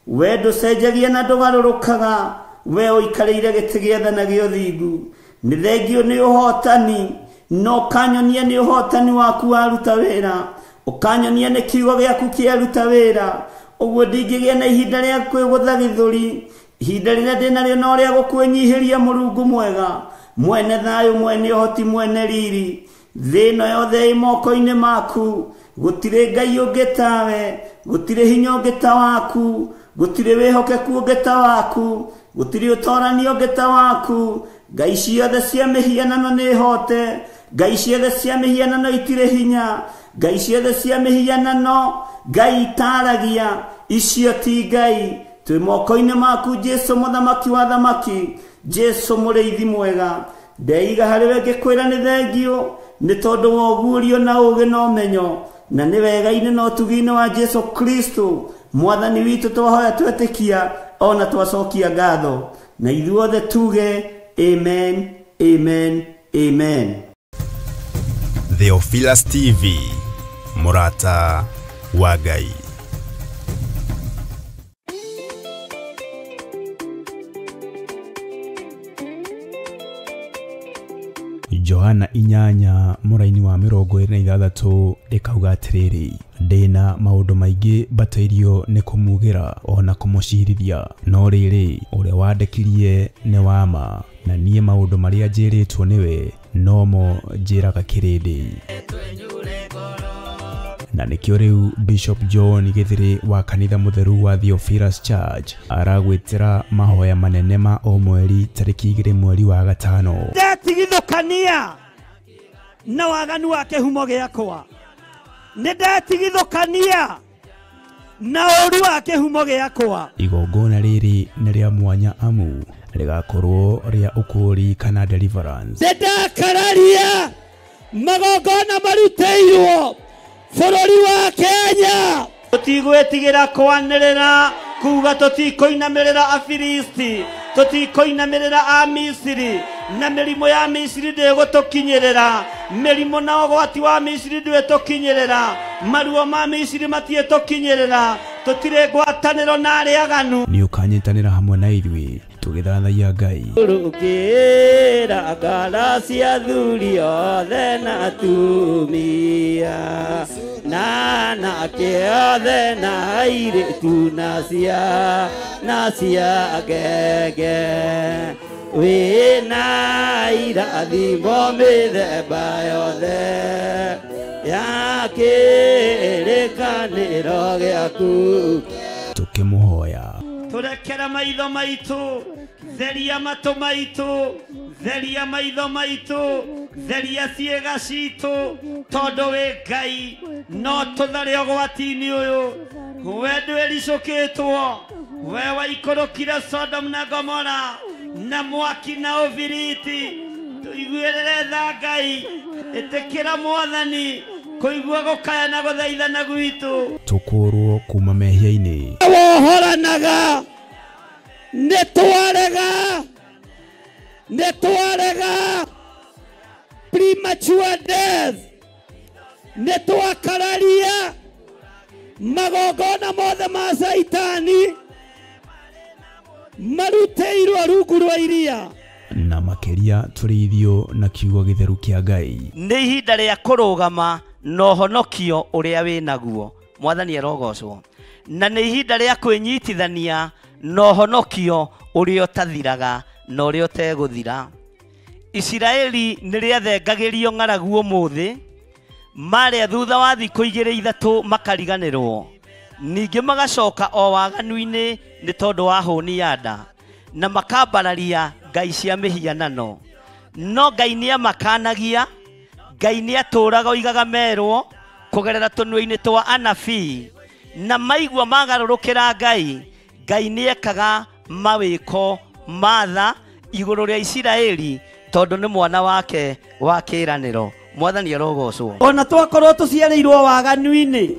we nducenjagia na ndugarurukaga we uikarĩire gĩtĩ gĩa tha na gĩa ũthingu ni thengio ni uhotani no kanyonia ni uhotani waku waruta wĩra ukanyonia ni kiugo gĩaku kĩaruta wĩra uguo ndingĩgĩa na ihinda rĩa kwĩgũtha gĩthũri ihinda rĩrĩa ndĩnarĩo no rĩa gũkwĩnyihĩria Mũrungu mwega mwene thayũ mwene ũhoti mwene riri thĩno yothe ĩ moko-inĩ maku gũtirĩ Ngai ũngĩ tawe gũtirĩ hinya ũngĩ ta waku gũtirĩ wĩhokeku ũngĩ ta waku gũtirĩ ũtoranio ũngĩ ta waku Ngai ciothe cia mĩhianano nĩ hote Ngai ciothe cia mĩhianano itirĩ hinya Ngai ciothe cia mĩhianano Ngai itaragia icio ti Ngai twĩ moko-inĩ maku Jesu mũthamaki wa thamaki Jesu mũrĩithi mwega ndeiga harĩ we ngĩkwĩra nĩ thengio nĩ tondũ wa ũguũrio na ũũgĩ na ũmenyo na nĩ wega-inĩ na ũtugi-inĩ wa Jesu Kristo mwathani witũ twahoya twetĩkia ona twacokia ngatho na ithuothe tuge amen amen amen. Theophilus TV Murata wa Ngai. Johana inyanya muraini wa 26 ikauga atiriri ndina maundu maingi batairio ni kumugira ona kumucirithia no riri uria wandekirie ni wama na nie maundu maria njiritwo niwe nomo njiraga kirindi na nikio riu Bishop John Githiri wa kanitha mutheru wa Theophilus Church aragwitira mahoya manene ma o mweri tariki 2 mweri wa gatano ndetigithukania na waganu wa kihumo giakwa ndetigithukania na oru wa kihumo giakwa igongona riri ni ria mwanya amu rigakorwo ria ukuri kana deliverance ndakararia magongona maruteirwo bũrũri wa Kenya tutigwĩtigĩra kwanĩrĩra kuga tutikoinamĩrĩra Afilisti tutikoinamĩrĩra a Misiri na mĩrimũ ya Misiri ndĩgũtũkinyĩrĩra mĩrimũ na ũgwati wa Misiri ndĩtũkinyĩrĩra maruo ma Misiri matiĩtũkinyĩrĩra tutirĩ ngwatanĩro na arĩa aganu nĩ ũkanyitanĩra hamwe na ithuĩ tũgĩthathaiya Ngai rũkĩra ngara cia thuri othe na atumia na nake othe na airĩtu na cia ngenge wĩna irathimo mĩthemba yothe ya kĩrĩkanĩro gĩaku. Tukimuhoya Turekera maitho maitũ, theria matũ maitũ, theria maitho maitũ, theria ciĩga citũ, tondũ wĩ Ngai no tũthare ũgwati-inĩ ũyũ. We ndwĩricũkĩtwo, we waikũrũkire Sodom na Gomora na mwaki na ũbiriti. Tũiguĩrĩre tha Ngai, ĩtĩkĩra Mwathani kũigua gũkaya na gũthaithana gwitũ. Tũkũrwo kuma mehia-inĩ. Wohoranaga nĩtwarega premature death, nĩtwakararia magongona mothe ma Saitani marutĩirwo rungu rwa iria, na makeria tũrĩithio na kiugo gĩtheru kĩa Ngai. nĩ ihinda rĩa kũrũgama na ũhonokio ũrĩa wĩ naguo. Mwathani arogocwo. Na nĩ ihinda rĩa kwĩnyitithania na ũhonokio ũrĩa ũtathiraga na ũrĩa ũtegũthira. Isiraeli nĩ rĩathengagĩrio ng'aragu ũmũthĩ, marĩa thutha wa thikũ 2-3 makariganĩrwo, ningĩ magacoka o waganu-inĩ nĩ tondũ wa hũni ya nda, na makambararia ngai cia mĩhianano. No Ngai nĩ amakanagia, Ngai nĩ atũraga oigaga merwo kũgerera tũnua-inĩ twa anabii, na maigua magarũrũkĩra Ngai, Ngai nĩ ekaga mawĩko matha igũrũ rĩa Isiraeli tondũ nĩ mwana wake wa kĩĩranĩro. Mwathani arogocwo. Ona twakorwo tũciarĩirwo waganu-inĩ,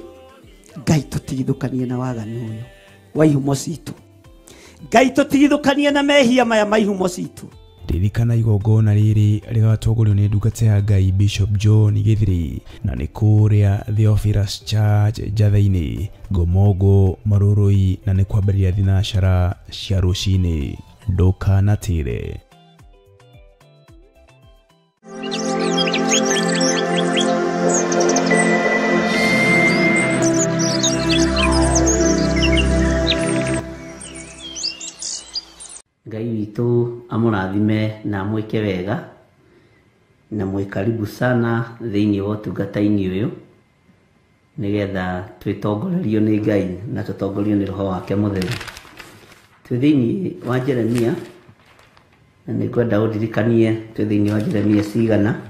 Ngai tũtigithũkanie na waganu ũyũ wa ihumo citũ. Ngai tũtigithũkanie na mehia maya ma ihumo citũ. Ririkana igongona rĩrĩ rĩgatongorio nĩ ndungata ya Ngai Bishop John Githiri, na nĩ kũrĩa Theophilus Church Njatha-inĩ, Ngomongo, Marũrũi, na nĩ kwambĩrĩria thinacara cia rũcinĩ. Ndũkanatĩre. Ngai witũ amũrathime na mwĩke wega na mwĩ karibu sana thĩinĩ wa ũtungata-inĩ ũyũ, nĩgetha twĩtongorerio nĩ Ngai na tũtongorio nĩ Roho wake Mũtheru. Twĩ thĩinĩ wa Jeremia, na nĩngwenda ũndirikanie twĩ thĩinĩ wa Jeremia cigana,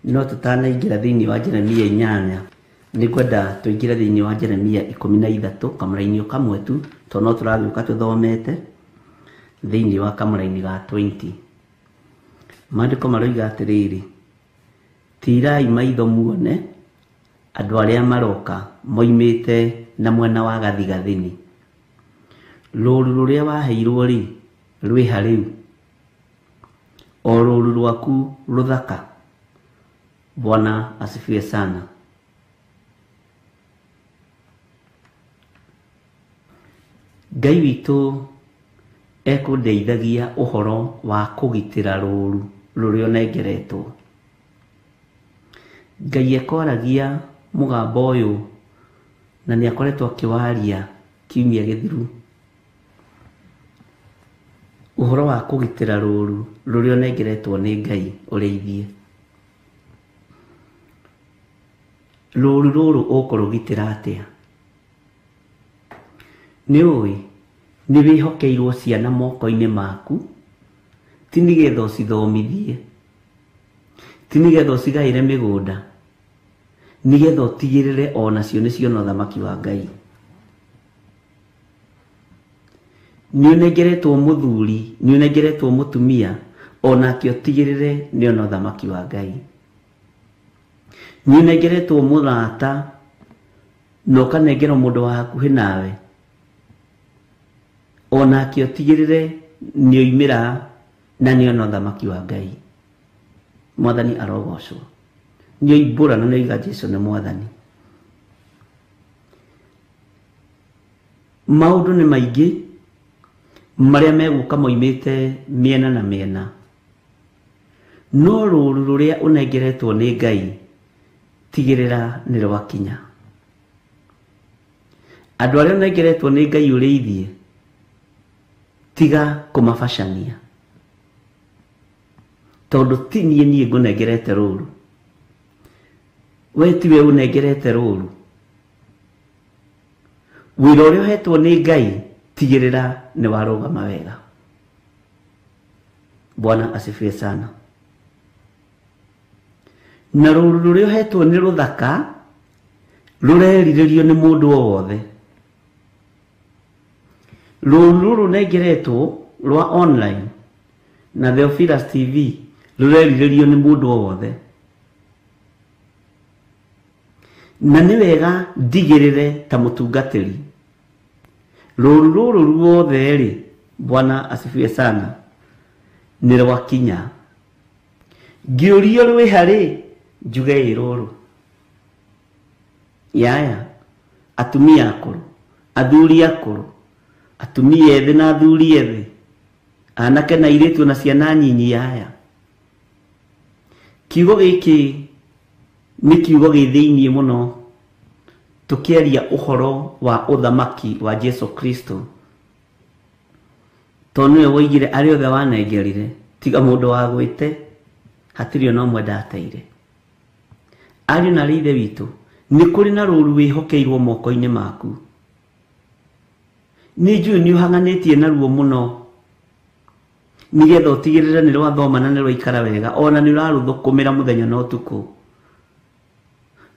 no tũtanaingĩra thĩinĩ wa Jeremia 8, nĩngwenda tũingĩre thĩinĩ wa Jeremia 13 kamũra-inĩ kamwe tu, tondũ no tũrathiũka tũthomete thĩinĩ wa kamũra-inĩ ga 20. Maandĩko maroiga atĩrĩrĩ: tirai maitho muone andũ arĩa maroka moimĩte na mwena wa gathigathini. Rũũru rũrĩa waheirwo rĩ, rwĩha rĩu, o rũũru rwaku rũthaka. Bwana asifiwe sana. Ngai witũ ekũndeithagia ũhoro wa kũgitĩra rũũru rũrĩa onengeretwo. Ngai ekoragia mũgambo ũyũ na nĩ akoretwo akĩwaria kiumia gĩthiru, ũhoro wa kũgitĩra rũũru rũrĩa onengeretwo nĩ Ngai ũrĩithie. Rũũru rũrũ ũkũrũgitĩra atĩa? Nĩũĩ nĩ wĩhokeirwo ciana moko-inĩ maku, ti nĩgetha ũcithomithie, ti nĩgetha ũcigaĩre mĩgũnda, nĩgetha ũtigĩrĩre onacio nĩ ciona ũthamaki wa Ngai. Nĩ ũnengeretwo mũthuri, nĩ ũnengeretwo mũtumia, onake ũtigĩrĩre nĩ ona ũthamaki wa Ngai. Nĩ ũnengeretwo mũrata, na ũkanengerwo mũndũ wa hakuhĩ nawe, onake ũtigĩrĩre nĩ oimĩra na nĩ ona ũthamaki wa Ngai. Mwathani arogocwo. Nĩ oimbũra na nĩ oiga Jesũ nĩ Mwathani. Maũndũ nĩ maingĩ marĩa megũka moimĩte mĩena na mĩena, no rũũru rũrĩa ũnengeretwo nĩ Ngai, tigĩrĩra nĩ rwakinya. Andũ arĩa ũnengeretwo nĩ Ngai ũrĩithie, tiga kũmabacania, tondũ ti niĩ ngũnengerete rũũru. we tiwe unengerete rũru. Wĩra ũrĩa ũhetwo nĩ Ngai tigĩrĩra nĩ warũgama wega. Bwana asifiwe sana. Na rũru rũrĩa ũhetwo nĩ rũthaka rũrerirĩrio nĩ mũndũ o wothe. Rũru rũrũ nengeretwo rwa online na Theophilus TV rũrerirĩrio nĩ mũndũ o wothe. Na nĩ wega ndigĩrĩre ta mũtungatĩri rũru rũrũ ruothe rĩ, Bwana asifiwe sana, nĩ rwakinya. Ngĩũrio rwĩ harĩ, njuge rũrũ. Yaya, atumia akũrũ, athuri akũrũ, atumia ethĩ na athuri ethĩ, anake na airĩtu na ciana nyinyi. Yaya, kiugo gĩkĩ nĩ kiugo gĩthĩiniĩ mũno, tũkĩaria ũhoro wa ũthamaki wa Jesu Kristo. Tondũ nĩwe woigire arĩ othe wanengerire, tiga mũndũ wagwĩte, hatirĩ ona ũmwe ndateire. Ariũ na ithe witũ, nĩ kũrĩ na rũru wĩhokeirwo moko-inĩ maku. Nĩ njũĩ nĩ ũhanganĩtie naruo mũno, nĩgetha ũtigĩrĩre nĩ rwathoma na nĩ rwaikara wega, ona nĩ ũrarũthũkũmĩra mũthenya na ũtukũ.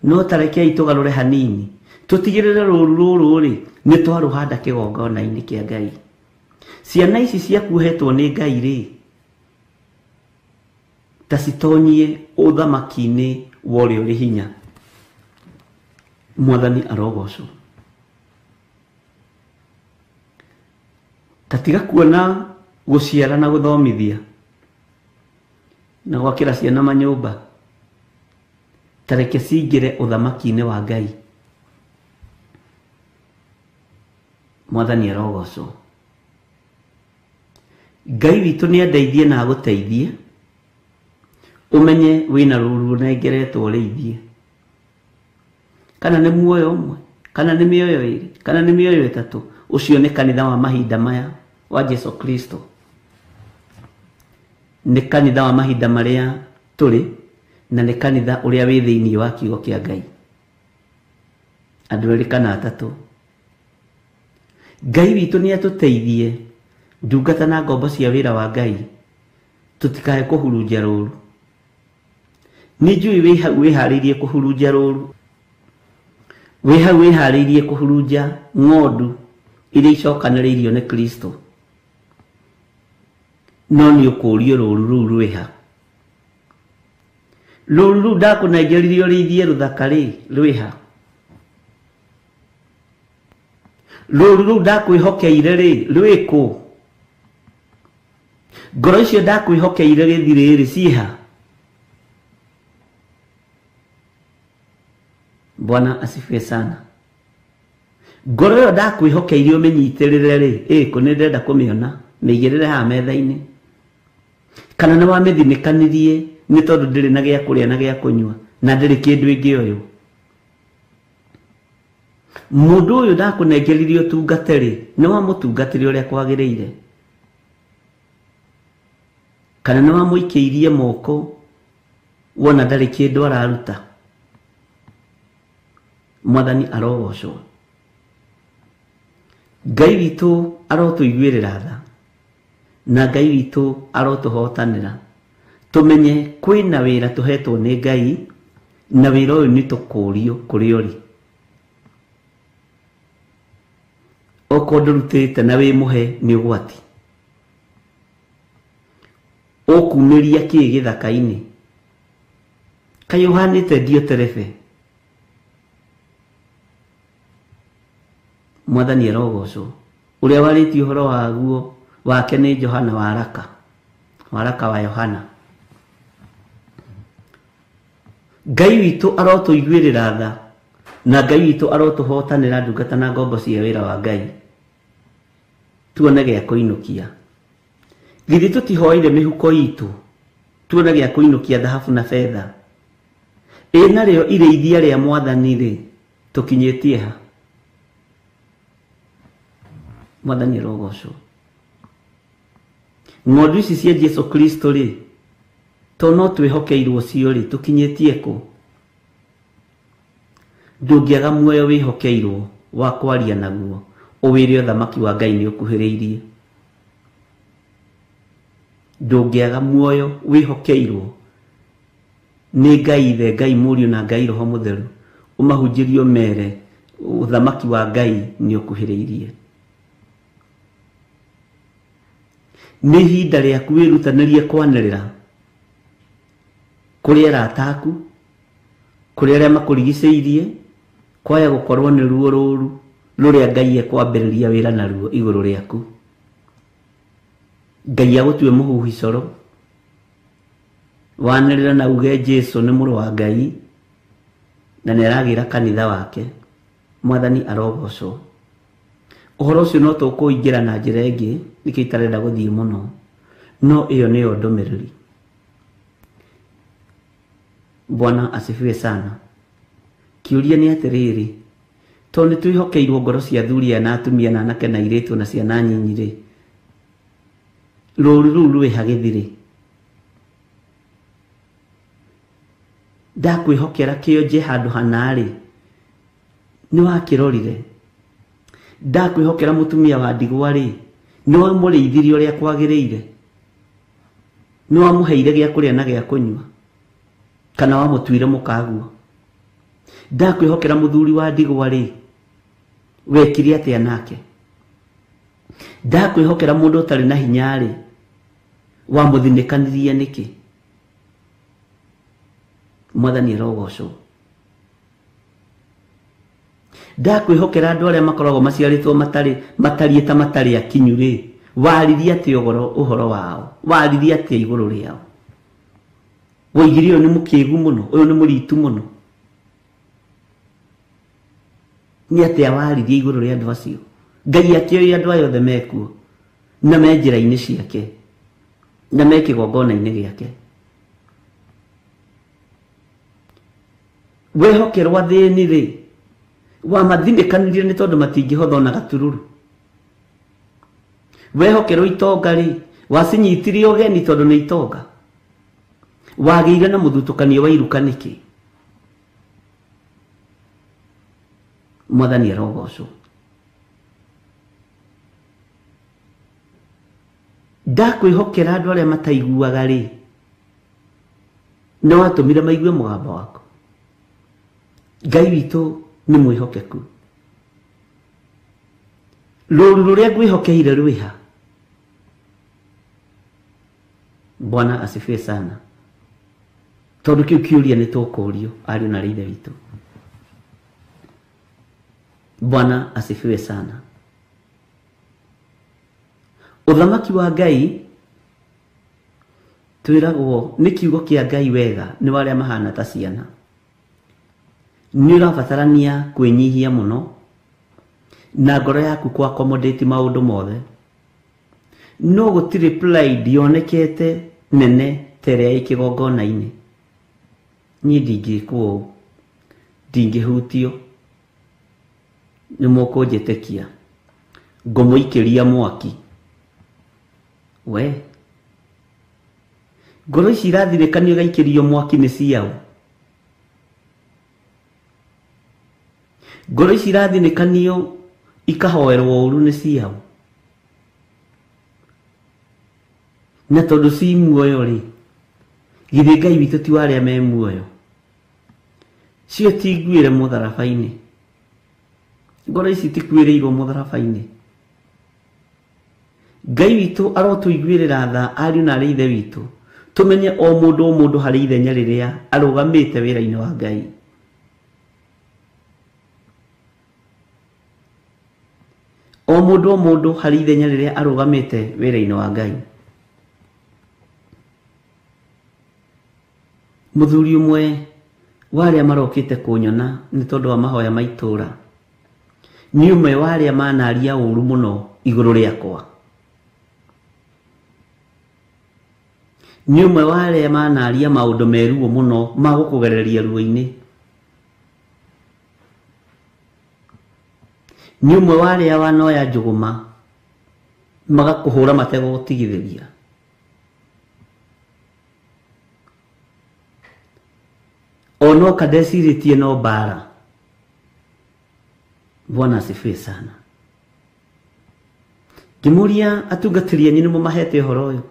No tarekei tũgarũre hanini, tũtigĩrĩre rũru rũrũ rĩ, nĩ twarũhanda kĩgongona-inĩ kĩa Ngai. Ciana ici ciaku ũhetwo nĩ Ngai rĩ, ta citonyie ũthamaki-inĩ wa ũrĩa ũrĩ hinya. Mwathani arogocwo. Tatiga kuona gũciara na gũthomithia na gwakĩra ciana manyũmba, tareke cingĩre ũthamaki-inĩ wa Ngai. Mwathani arogocwo. Ngai witũ nĩ andeithie na agũteithie ũmenye wĩna rũru rũnengeretwo ũrĩithie. Kana nĩ muoyo ũmwe, kana nĩ mĩoyo ĩrĩ, kana nĩ mĩoyo ĩtatũ, ũcio nĩ kanitha wa mahinda maya wa Jesu Kristo. Nĩ kanitha wa mahinda marĩa tũrĩ, na nĩ kanitha ũrĩa wĩ thĩinĩ wa kiugo kĩa Ngai. Andũ erĩ kana atatũ. Ngai witũ nĩ atũteithie ndungata na ngombo cia wĩra wa Ngai, tũtikae kũhurunja rũru. Nĩ njũĩ wĩharĩirie kũhurunja rũru, wĩharĩirie kũhurunja ng'ondu iria icokanĩrĩirio nĩ Kristo. No nĩ ũkũũrio rũru rũu rwĩha. Rũru rũu ndakũnengeririe ũrĩithie rũthaka rĩ, rwĩha. Rũru rũu ndakwĩhokeire rĩ, rwĩkũ. Ngoro icio ndakwĩhokeire gĩthirĩ rĩ, ciĩha. Bwana asifiwe sana. Ngoro ĩyo ndakwĩhokeire ũmĩnyitĩrĩre rĩ, kũ nĩ ndĩrenda kũmĩona, mĩigĩrĩre haha metha-inĩ. Kana nĩ wamĩthinĩkanirie nĩ tondũ ndĩrĩ na gĩa kũrĩa na gĩa kũnyua, na ndĩrĩ kĩndũ ĩngĩoywo. Mũndũ ũyũ ndakũnengeririe ũtungate rĩ, nĩ wamũtungatĩre ũrĩa kwagĩrĩire. Kana nĩ wamũikĩirie moko wona ndarĩ kĩndũ araruta. Mwathani arogocwo. Ngai witũ arotũiguĩrĩra tha, na Ngai witũ arotũhotanĩra. Tũmenye kwĩna wĩra tũhetwo nĩ Ngai, na wĩra ũyũ nĩ tũkũũrio kũrĩ ũrĩ. Okorwo ndũrutĩte na wĩ mũhe nĩ ũgwati. Ũkumĩria kĩĩ gĩthaka-inĩ? Kaĩ ũhanĩte ndio terebe? Mwathani arogocwo. Ũrĩa warĩtie ũhoro waguo wake nĩ Johana waraka wa Yohana. Ngai witũ arotũiguĩrĩra tha, na Ngai witũ arotũhotanĩra ndungata na ngombo cia wĩra wa Ngai. Tuone gĩa kũinũkia. Githĩ tũtihoire mĩhuko itũ, tuone gĩa kũinũkia thahabu na betha. Narĩo irĩithia rĩa Mwathani rĩ, tũkinyĩtie ha? Mwathani arogocwo. Ng'ondu ici cia Jesu Kristo rĩ, to no twĩhokeirwo cio rĩ, tũkinyĩtie kũ? ndũngĩaga muoyo wĩhokeirwo wa kwaria naguo ũwĩre ũthamaki wa Ngai nĩ ũkuhĩrĩirie. Ndũngĩaga muoyo wĩhokeirwo nĩ Ngai Ithe, Ngai Mũriũ na Ngai Roho Mũtheru ũmahunjĩrio mere ũthamaki wa Ngai nĩ ũkuhĩrĩirie. Nĩ ihinda rĩaku wĩrutanĩrie kwanĩrĩra kũrĩ arata aku, kũrĩ arĩa makũrigicĩirie, kwaya gũkorwo nĩ ruo rũru rũrĩa Ngai ekwambĩrĩria wĩra naruo igũrũ rĩaku. Ngai agũtue mũhuhi coro, wanĩrĩra na uge Jesu nĩ mũrũ wa Ngai na nĩ aragĩra kanitha wake. Mwathani arogocwo. Ũhoro ũcio no tũkũingĩra na njĩra ĩngĩ, nĩkĩo itarenda gũthiĩ mũno, no ĩyo nĩyo ndũmĩrĩri. Bwana asifiwe sana. Kĩũria nĩ atĩrĩrĩ, tondũ nĩ twĩhokeirwo ngoro cia athuri na atumia na anake na airĩtu na ciana nyinyi rĩ, rũru rũu rwĩha gĩthirĩ? Ndakwĩhokera kĩonje handũ hanarĩ, nĩ wakĩrorire? Ndakwĩhokera mũtumia wa ndigwa rĩ, nĩ wamũrĩithirie ũrĩa kwagĩrĩire? Nĩ wamũheire gĩa kũrĩa na gĩa kũnyua, kana wamũtuire mũkaguo? Ndakwĩhokera mũthuri wa ndigwa rĩ, wekire atĩa nake? Ndakwĩhokera mũndũ ũtarĩ na hinya rĩ, wamũthinĩkanirie nĩkĩ? Mwathani arogocwo. Ndakwĩhokera andũ arĩa makoragwo maciarĩtwo matariĩ ta matarĩ akinyu rĩ, waririe atĩa ũhoro wao? Waririe atĩa igũrũ rĩao? Woigire ũyũ nĩ mũkĩĩgu mũno, ũyũ nĩ mũritu mũno? Nĩ atĩa waririe igũrũ rĩa andũ acio? Ngai akĩoĩ andũ aya othe mekuo na me njĩra-inĩ ciake na me kĩgongona-inĩ gĩake. Wehokerwo athĩni rĩ, wamathinĩkanirie nĩ tondũ matingĩhotha ona gatururu? Wehokerwo itonga rĩ, wacinyitire ũgeni tondũ nĩ itonga? Wagĩire na mũthutũkanio wa iruka nĩkĩ? Mwathani arogocwo. Ndakwĩhokera andũ arĩa mataiguaga rĩ, nĩ watũmire maigue mũgambo waku? Ngai witũ nĩ mwĩhokeku. Rũru rũrĩa ngwĩhokeire rwĩha? Bwana asifiwe sana. Tondũ kĩu kĩũria nĩ tũkũũrio ariũ na ithe witũ. Bwana asifiwe sana. Ũthamaki wa Ngai twĩragwo nĩ kiugo kĩa Ngai wega nĩ warĩa mahana ta ciana. Nĩ ũrabatarania kwĩnyihia mũno na ngoro yaku kwa accommodate maũndũ mothe. No gũtirĩ pride yonekete nene ta ĩrĩa ĩ kĩgongona-inĩ. Niĩ ndingĩkwo ũũ, ndingĩhutio, nĩ mũkũnjĩtĩkia, ngũmũikĩria mwaki. We, ngoro ici irathinĩkanio igaikĩrio mwaki nĩ ciaũ? Ngoro ici irathinĩkanio ikahoerwo ũru nĩ ciaũ? Na tondũ ci muoyo rĩ, githĩ Ngai witũ ti warĩa me muoyo? Cio ti iguĩre mũtharaba-inĩ? Ngoro ici tikuĩrĩirwo mũtharaba-inĩ? Ngai witũ arotũiguĩrĩra tha ariũ na arĩ ithe witũ, tũmenye o mũndũ harĩ ithenya rĩrĩa arũgamĩte wĩra-inĩ wa Ngai. O mũndũ harĩ ithenya rĩrĩa arũgamĩte wĩra-inĩ wa Ngai. Mũthuri ũmwe warĩa marokĩte kũnyona nĩ tondũ wa mahoya ma itũũra, nĩ ũmwe warĩa manaria ũru mũno igũrũ rĩakwa. Nĩ ũmwe warĩa manaria maũndũ meruo mũno ma gũkũgereria ruo-inĩ. Nĩ ũmwe warĩa wanoya njũgũma magakũhũra mategũgũtigithĩria. Ono kadecirĩtie no mbara Bwana asifiwe sana. Kimuria atungatiria nyinyi mumahete horo uyu.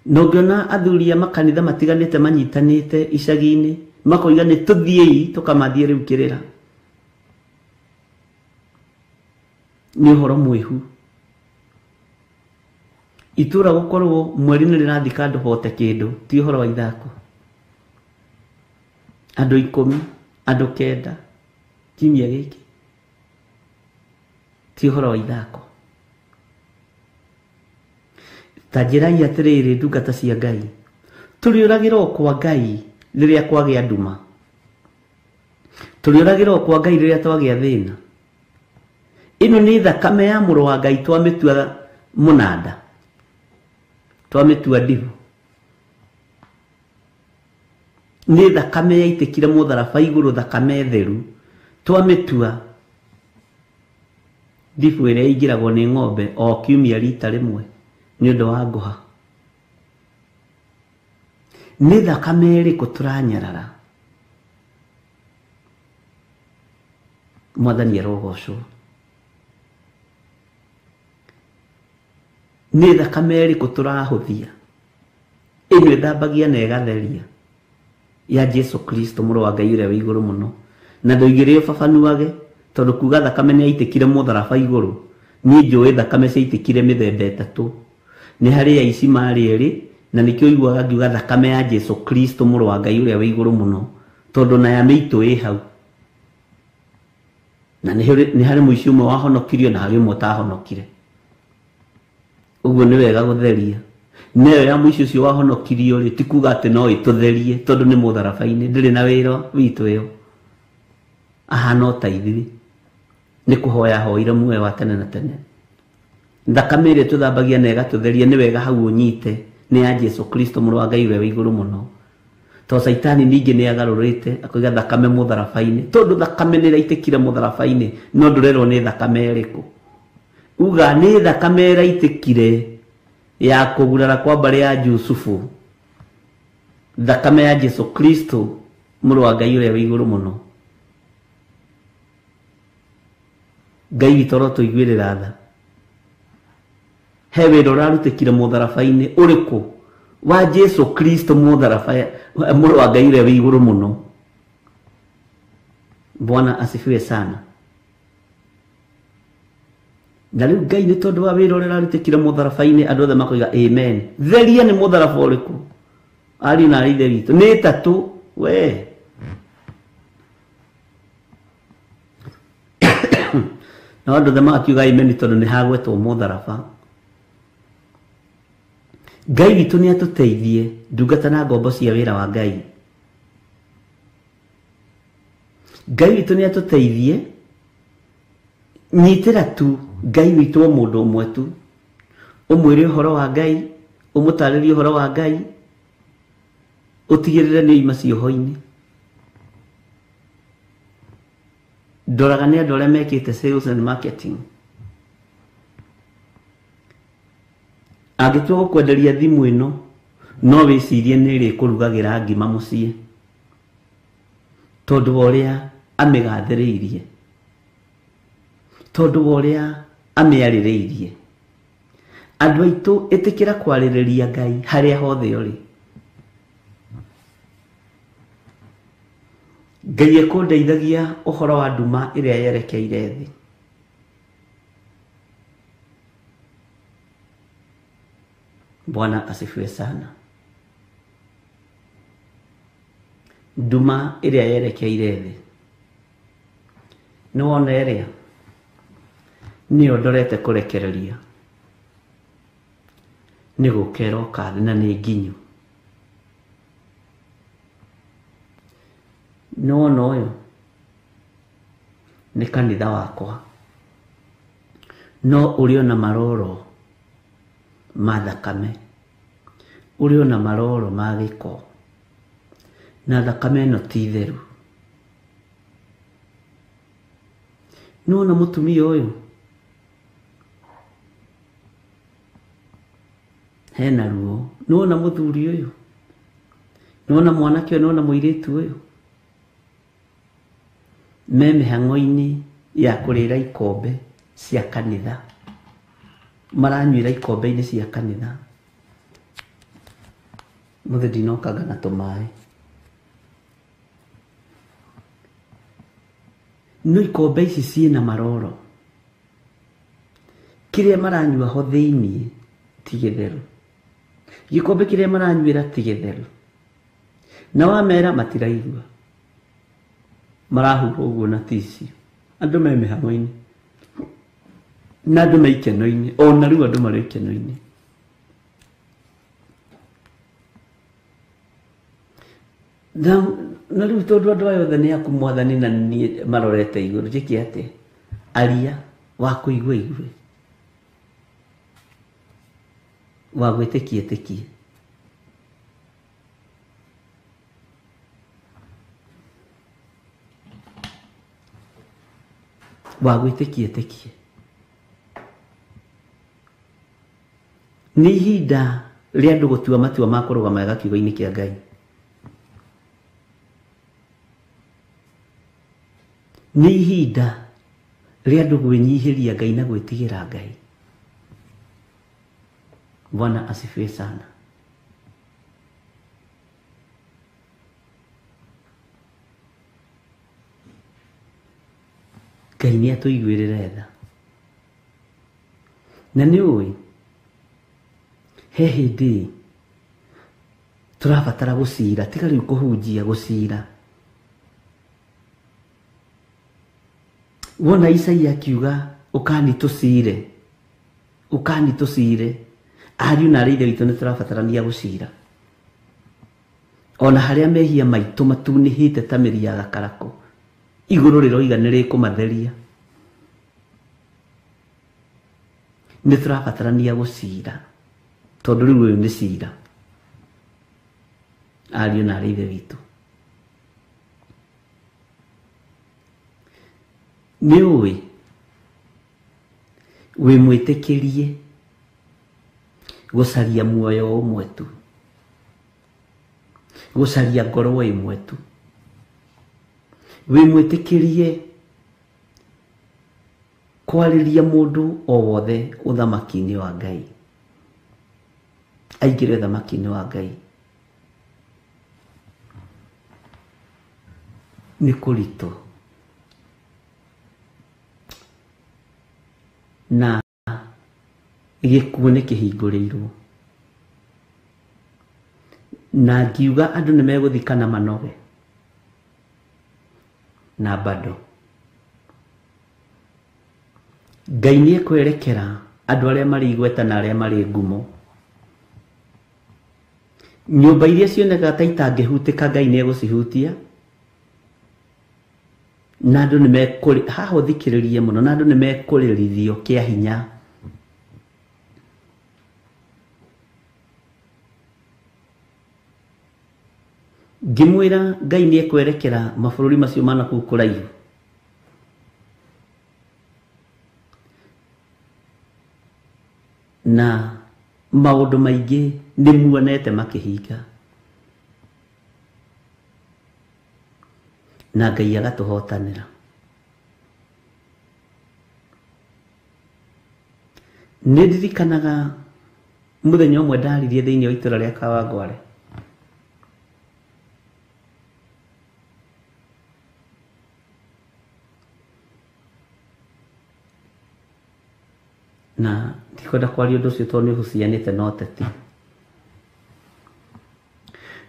Nongona athuria makanitha matiganite manyitanite icagi-ini makoiga ni tuthiei tukamathie riu kirira. Ni horo mwihu. Itura gukorwo mweri ni rirathika andu hote kindu ti horo wa ithako. Andu 10 andu 9 kimia giki ti horo wa ithako. Tajirai atiriri ndungata cia Ngai turiuragirwo kwa Ngai riria kwagia nduma. Turiuragirwo kwa Ngai riria twagia thina. Ino ni thakame ya muru wa Ngai twamitua munanda, twamitua ndivu. Ni thakame yaitikire mutharaba iguru, thakame theru twamitua ndivu iria ingiragwo ni ng'ombe o kiumia rita rimwe ni undu wa nguha. Ni thakame iriku turanyarara? Mwathani arogocwo. Ni thakame iriku turahuthia? Ino ithambagia na igatheria ya Jesu Kristo muru wa Ngai uria wi iguru muno, na ndoigire babanuage tondu kuga thakame ni yaitikire mutharaba iguru. Ni njui thakame ciaitikire mithemba itatu. Ni hari ya ici mari eri, na nikio iguaga ngiuga thakame ya Jesu Kristo muru wa Ngai uria wi iguru muno, tondu na ya miito i hau. Na ni hari muici umwe wahonokirio na hari umwe utahonokire. Uguo ni wega gutheria. Neyo ya muici ucio wahonokirio ri ti kuga ati no itutherie tondu ni mutharaba-ini, ndiri na wira witu iyo. Ahana ta ithuĩ ni kuhoya hoire muoyo wa tene na tene. Thakame iria tuthambagia na igatutheria ni wega hau unyite ni ya Jesu Kristo muru wa Ngai uria wi iguru muno. To Saitani ningi ni agarurite akoiga thakame mutharaba-ini, tondu thakame ni raitikire mutharaba-ini no ndurerwo ni thakame iriku. Uga ni thakame raitikire ya kugurara kwa mbari ya Jusufu, thakame ya Jesu Kristo muru wa Ngai uria wi iguru muno. Ngai witoro tuiguirira tha. He wira urarutikire mutharaba-ini uriku wa Jesu Kristo mutharaba muru wa Ngai uria wi iguru muno. Bwana asifiwe sana. Na riu Ngai ni tondu wa wira uria urarutikire mutharaba-ini andu othe makoiga amen. Theria ni mutharaba uriku? Ari na ari theritu ni tatu we. Na andu othe makiuga amen tondu ni hagwetwo mutharaba. Ngai witu ni atuteithie ndungata na ngombo cia wira wa Ngai. Ngai witu ni atuteithie nyitira tu Ngai witu o mundu umwe tu, umwire uhoro wa Ngai, umutaririe uhoro wa Ngai, utigirire ni ima cioho-ini. Ndoraga ni andu aria mekite sales and marketing. Angitua gukwenderia thimu ino no wicirie ni iri kurugagira ngima mucii tondu wa uria amigathiriirie, tondu wa uria amiaririirie. Andu aitu itikira kwaririria Ngai haria hothe uri. Ngai ekundeithagia uhoro wa nduma iria yerekeire thi. Bwana asifiwe sana. Nduma iria yerekeire thi ni wona iria ni ndorete kurekereria ni gukero kathi na ni nginyu. Ni wona uyu ni kanitha wakwa no uri na maroro ma thakame, uri na maroro ma giko, na thakame no ti theru. Nona mutumia uyu hena ruo, nona muthuri uyu Nona mwanake nona muiritu uyu me mihang'o-ini ya kurira ikombe cia kanitha, maranyuira ikombe-ini cia kanitha. Muthe ndinokanga na tumaĩ, no ikombe ici ciĩna maroro, kiria maranyua ho thiini ti githeru, gikombe kiria maranyuira ti githeru, na wamera matiraigua, marahura uguo na ticio. Andu me mihang'o-ini na andu me ikeno-ini, ona riu andu mari ikeno-ini. Na riu tondu andu aya othe ni aku Mwathani na ni marorete iguru, njike atia? Aria wa kuigua igue, wa gwitikia tikie. Wa gwitikia tikie. Ni ihinda ria andu gutua matua ma kurugama gakiugo-ini kia Ngai. Ni ihinda ria andu gwinyihiria Ngai na gwitigira Ngai. Bwana asifiwe sana. Ngai ni atuiguirire tha. Na ni ui he hindi turabatara gucira, tiga riu kuhunjia, gucira. Wona Isaia akiuga ukani tucire, ukani tucire, ariu na arithe witũ nĩ tũrabatarania gucira. Ona haria mehia maitu matunihite ta mĩri ya gakarako, igũrũ rĩroiga nĩ rĩkũmatheria. Nĩ tũrabatarania gucira, tondũ rĩu ũyũ nĩ cira, ariu na arithe witũ. Nĩ ũĩ wĩ mwĩtĩkĩrie gucaria muoyo ũmwe tu, gucaria ngoro ĩmwe tu, wĩ mwĩtĩkĩrie kwarĩria mũndũ o wothe ũthamaki-inĩ wa Ngai, aingĩre ũthamaki-inĩ wa Ngai. Nĩ kũritũ na gĩkuũ nĩ kĩhingũrĩirwo, na ngiuga andũ nĩ megũthikana manoge, na bado Ngai nĩ ekwerekera andũ arĩa marĩ igweta na arĩa marĩ ngumo. Nyũmba iria cionekaga ta itangĩhutĩka Ngai nĩ egũcihutia, na andũ nĩ mekũrĩ haha ũthikĩrĩrie mũno, na andũ nĩ mekũrĩrithio kĩa hinya. Ngĩmwĩra Ngai nĩ ekwerekera mabũrũri macio mana kũu kũraihu, na maũndũ maingĩ nĩ muonete makĩhinga, na Ngai agatũhotanĩra. Nĩ ndirikanaga mũthenya ũmwe ndaririe thĩinĩ wa itũra rĩa Kawangware, na ndikwenda kwaria ũndũ ũcio tondũ nĩ ũhucianĩte na ũteti,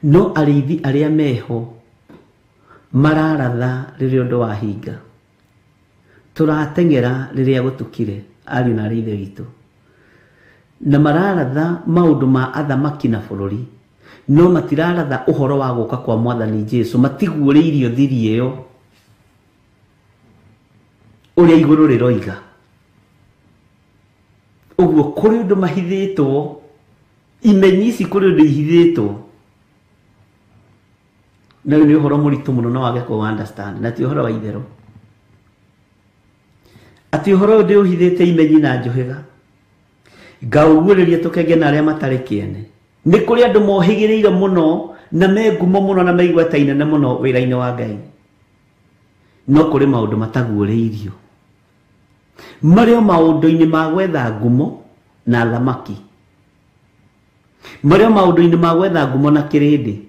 no arĩithi arĩa meho mararatha rĩrĩa ũndũ wahinga, turateng'era rĩrĩa gũtukire, ariũ na arĩithi witũ, na mararatha maũndũ ma athamaki na bũrũri, no matiraratha ũhoro wa gũka kwa Mwathani Jesũ, matiguũrĩirio thiri ĩyo ũrĩa igũrũ rĩroiga. Ũguo kũrĩ ũndũ mahithĩtwo, imenyi ici kũrĩ ũndũ ihithĩtwo, na nĩ ũhoro mũritũ mũno no wage kũ understand, na ti ũhoro wa itherũ, atĩ ũhoro ũyũ ndĩũhithĩte imenyi na njũhĩga, ngaũguũrĩria tũkenge na arĩa matarĩ kĩene. Nĩ kũrĩ andũ mohĩgĩrĩire mũno na me ngumo muno na meigweta inene muno wira-ini wa Ngai no kuri maundu mataguũrĩirio mario maundu-ini ma gwetha ngumo na thamaki mario maundu-ini ma gwetha ngumo na kirindi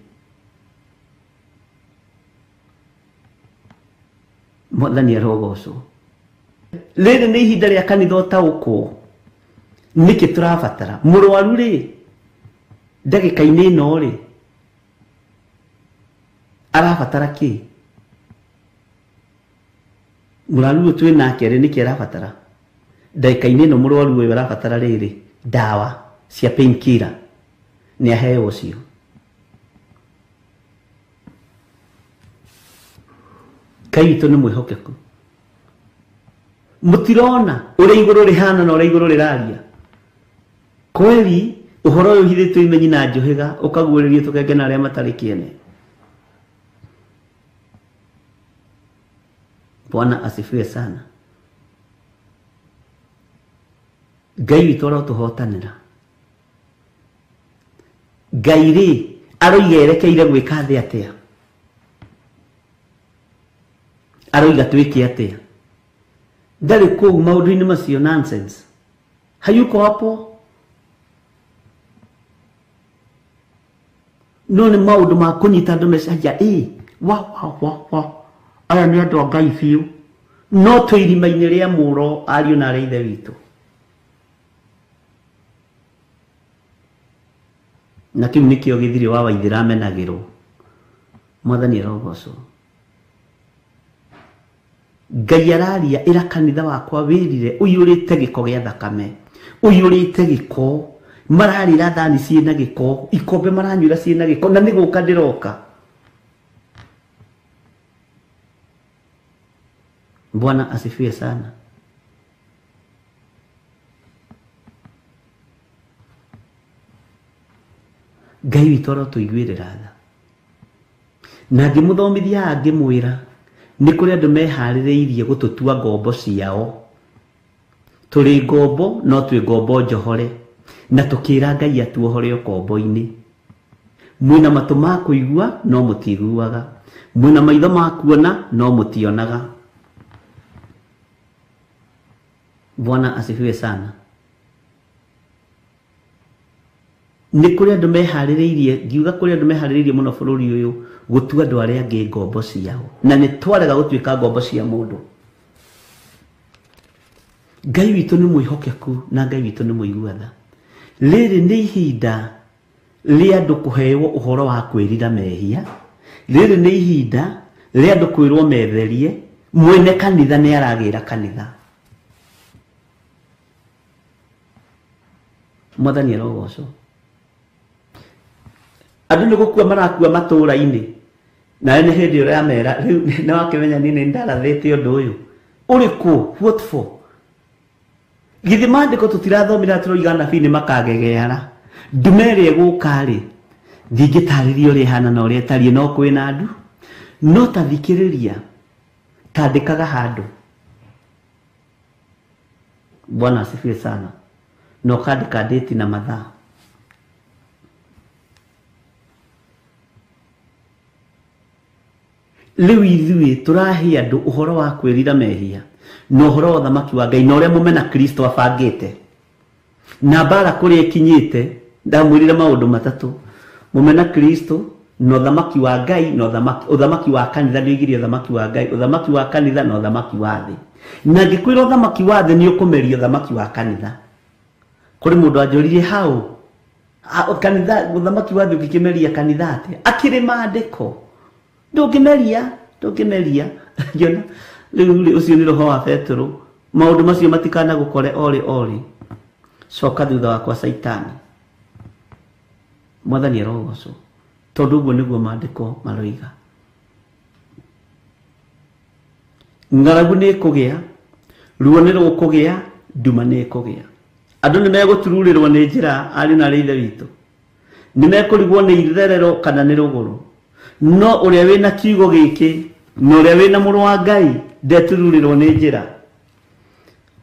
Mwathani arogocwo rĩrĩ nĩ ihinda rĩa kanitha ũtaũkwo nĩkĩ tũrabatara mũrwaru rĩ ndagĩka-inĩ ĩno rĩ arabatara kĩ mũrwaru ũyũ twĩ nake rĩ nĩkĩ arabatara ndagĩka-inĩ ĩno mũrwaru ũyũ arabatara rĩrĩ ndawa cia painkiller nĩ aheo ũcio Ngai witũ nĩ mwĩhokeku mutirona ũrĩa igũrũ rĩhana na ũrĩa igũrũ rĩraria kweli ũhoro ũyũ ũhithĩtwo imenyi na njũhĩga ũkaguũrĩrio tũkenge na arĩa matarĩ kĩene Bwana asifiwe sana Ngai witũ arotũhotanĩra Ngai rĩ aroiga erekeire gwĩka thĩ atĩa aroiga twĩke atĩa ndari kũu maũndũ-inĩ macio nonsense hayuko hapo no nĩ maũndũ ma kũnyita andũ mecaria aya nĩ andũ a Ngai biũ no twĩ irima-inĩ rĩa mũro ariũ na arĩa ithe witũ na kĩu nĩkĩo gĩthirĩ wa Waithĩra amenagĩrwo Mwathani arogocwo Ngai araria ĩra kanitha wakwa wĩrire ũiyũrĩte gĩko gĩa thakame ũiyũrĩte gĩko mararĩra thani ciĩna gĩko ikombe maranyuĩra ciĩna gĩko na nĩ gũka ndĩroka Bwana asifiwe sana Ngai witũ arotũiguĩrĩra tha na ngĩmũthomithia ngĩmwĩra nĩ kũrĩ andũ meharĩrĩirie gũtũtua ngombo ciao tũrĩ ngombo no twĩ ngombo njohore na tũkĩra Ngai atuohore ũkombo-inĩ mwĩna matũ ma kũigua no mũtiiguaga mwĩna maitho ma kuona no mũtionaga Bwana asifiwe sana nĩ kũrĩ andũ meharĩrĩirie ngiuga kũrĩ andũ meharĩrĩirie mũno bũrũri ũyũ gũtua andũ arĩa angĩ ngombo ciao na nĩ twarega gũtuĩka ngombo cia mũndũ Ngai witũ nĩ mwĩhokeku na Ngai witũ nĩ mũiguatha rĩrĩ nĩ ihinda rĩa andũ kũheo ũhoro wa kwĩrira mehia rĩrĩ nĩ ihinda rĩa andũ kwĩrwo metherie mwene kanitha nĩ aragĩra kanitha Mwathani arogocwo andũ nĩ gũkua marakua matũũra-inĩ na nĩ hĩndĩ ĩrĩa amera rĩu nĩ wakĩmenya niĩ nĩ ndarathĩte ũndũ ũyũ ũrĩkũ what for githĩ maandĩko tũtirathomera tũroiga nabii nĩ makagegeara ndume ĩrĩa ĩgũka-rĩ ndingĩtarĩria ũrĩa ĩhana na ũrĩa ĩtariĩ no kwĩna andu no ta thikĩrĩria tandĩkaga handũ Bwana asifiwe sana no kandĩka date na mathaa rĩu ithuĩ tũrahe andũ ũhoro wa kwĩrira mehia na ũhoro wa ũthamaki wa Ngai na ũrĩa mũmena Kristo abangĩte na mbara kũrĩa ĩkinyĩte ndamwĩrire maũndũ matatũ mũmena Kristo na ũthamaki wa Ngai na ũthamaki wa kanitha nĩ oigire ũthamaki wa Ngai ũthamaki wa kanitha na ũthamaki wa thĩ na ngĩkwĩra ũthamaki wa thĩ nĩ ũkũmeria ũthamaki wa kanitha kũrĩ mũndũ anjũririe hau kanitha ũthamaki wa thĩ ũngĩkĩmeria kanitha atĩa akĩrĩ maandĩko ndũngĩmeria yona rĩu ũcio nĩ roho wa Petero maũndũ macio matikana gũkore orĩ coka thutha wakwa Saitani Mwathani arogocwo tondũ ũguo nĩguo maandĩko maroiga ng'aragu nĩ ĩkũgĩa ruo nĩ rũkũgĩa nduma nĩ ĩkũgĩa andũ nĩ megũtururĩrwo nĩ njĩra ariũ na arĩa ithe witũ nĩ mekũrigwo nĩ itherero kana nĩ rũgũrũ no ũrĩa wĩna kiugo gĩkĩ na ũrĩa wĩna mũrũ wa Ngai ndetururirwo nĩ njĩra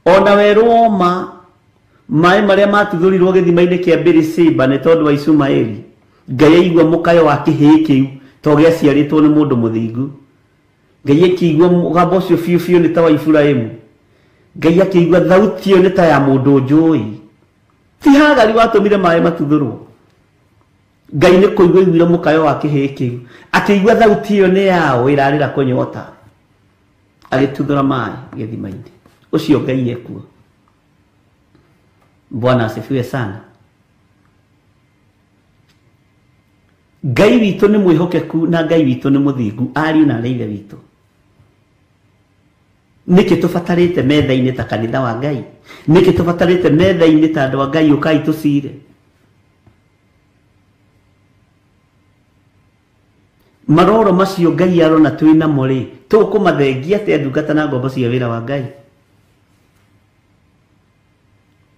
ona werwo ma maĩ marĩa matuthurirwo gĩthima-inĩ kĩa Birisiba nĩ tondũ wa Ishumaeli Ngai aigua mukayo wa kihii kiu to giaciaritwo ni mundu muthingu. Ngai akigua mugambo ucio fiu fiu ni ta wa Ibrahimu. Ngai akigua thauti iyo ni ta ya mundu njui. Ti Hagari watumire mai matuthurwo. Ngai ni kuigua iguire mukayo wa kihii kiu. Akigua thauti iyo ni yao irarira kunyota. Agituthura mai githima-ini. Ucio Ngai ekuo. Bwana asifiwe sana. Ngai witũ nĩ mwĩhokeku na Ngai witũ nĩ mũthingu, ariũ na arĩa ithe witũ. Nĩkĩ tũbatarĩte metha-inĩ ta kanitha wa Ngai? Nĩkĩ tũbatarĩte metha-inĩ ta andũ a Ngai ũkai tũcire? Maroro macio Ngai arona twĩ namo rĩ, tũkũmathengia atĩa ndungata na ngombo cia wĩra wa Ngai?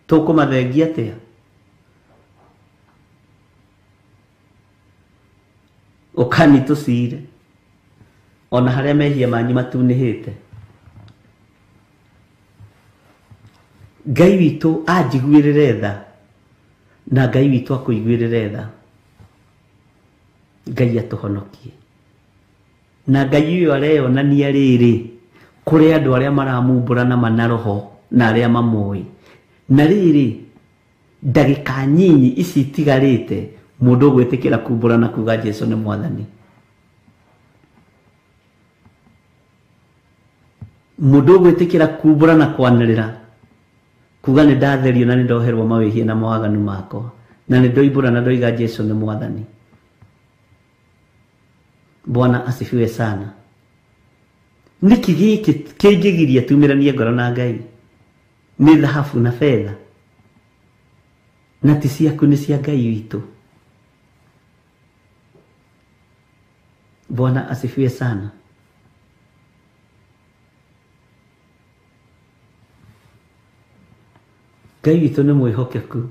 Tũkũmathengia atĩa? Ukani tucire ona haria mehia manyu matunihite. Ngai witũ anjiguĩrĩre tha na Ngai witũ akũiguĩrĩre tha. Ngai atuhonokie. Na Ngai ũyũ areyonania rĩrĩ kũrĩ andũ arĩa maramumbũra na manaroho na arĩa mamũĩ. Na rĩrĩ ndagĩka nyinyi ici itigarĩte mundu gwĩtĩkĩra kumbũra na kuga Jesũ nĩ Mwathani. Mundu gwĩtĩkĩra kumbũra na kwanĩrĩra kuga nĩ ndatherio na nĩ ndoherwo mawĩhia na mawaganu makwa na nĩ ndoimbũra na ndoiga Jesũ nĩ Mwathani. Bwana asifiwe sana. Niki gĩkĩ kĩngĩgiria tumĩranie ngoro na Ngai? Nĩ thahabu na fedha na ti ciaku, nĩ cia Ngai witũ. Bwana asifiwe sana. Ngai witũ nĩ mwĩhokeku.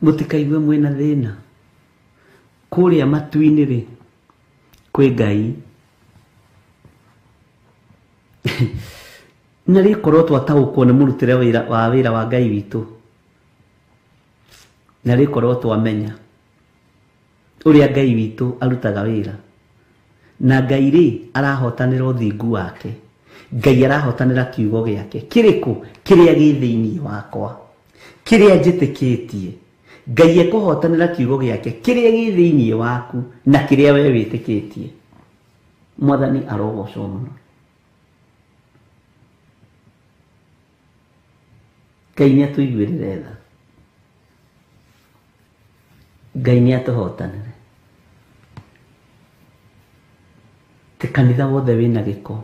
Mũtikaigue mwĩna thĩna. Kũrĩa matu-inĩ rĩ kwĩ Ngai. Na rĩkorwo twataũkwo nĩ mũrutĩre wa wĩra wa Ngai witũ. Na rĩkorwo twamenya ũrĩa Ngai witũ arutaga wĩra. Na Ngai rĩ arahotanĩra ũthingu wake. Ngai arahotanĩra kiugo gĩake. Kĩrĩkũ? Kĩrĩa gĩ thĩinĩ wakwa, kĩrĩa njĩtĩkĩtie. Ngai ekũhotanĩra kiugo gĩake kĩrĩa gĩ thĩinĩ waku na kĩrĩa we wĩtĩkĩtie. Mwathani arogocwo mũno. Ngai nĩ atũiguĩrĩre tha. Ngai nĩ atũhotanĩre. Ti kanitha wothe wĩna gĩko.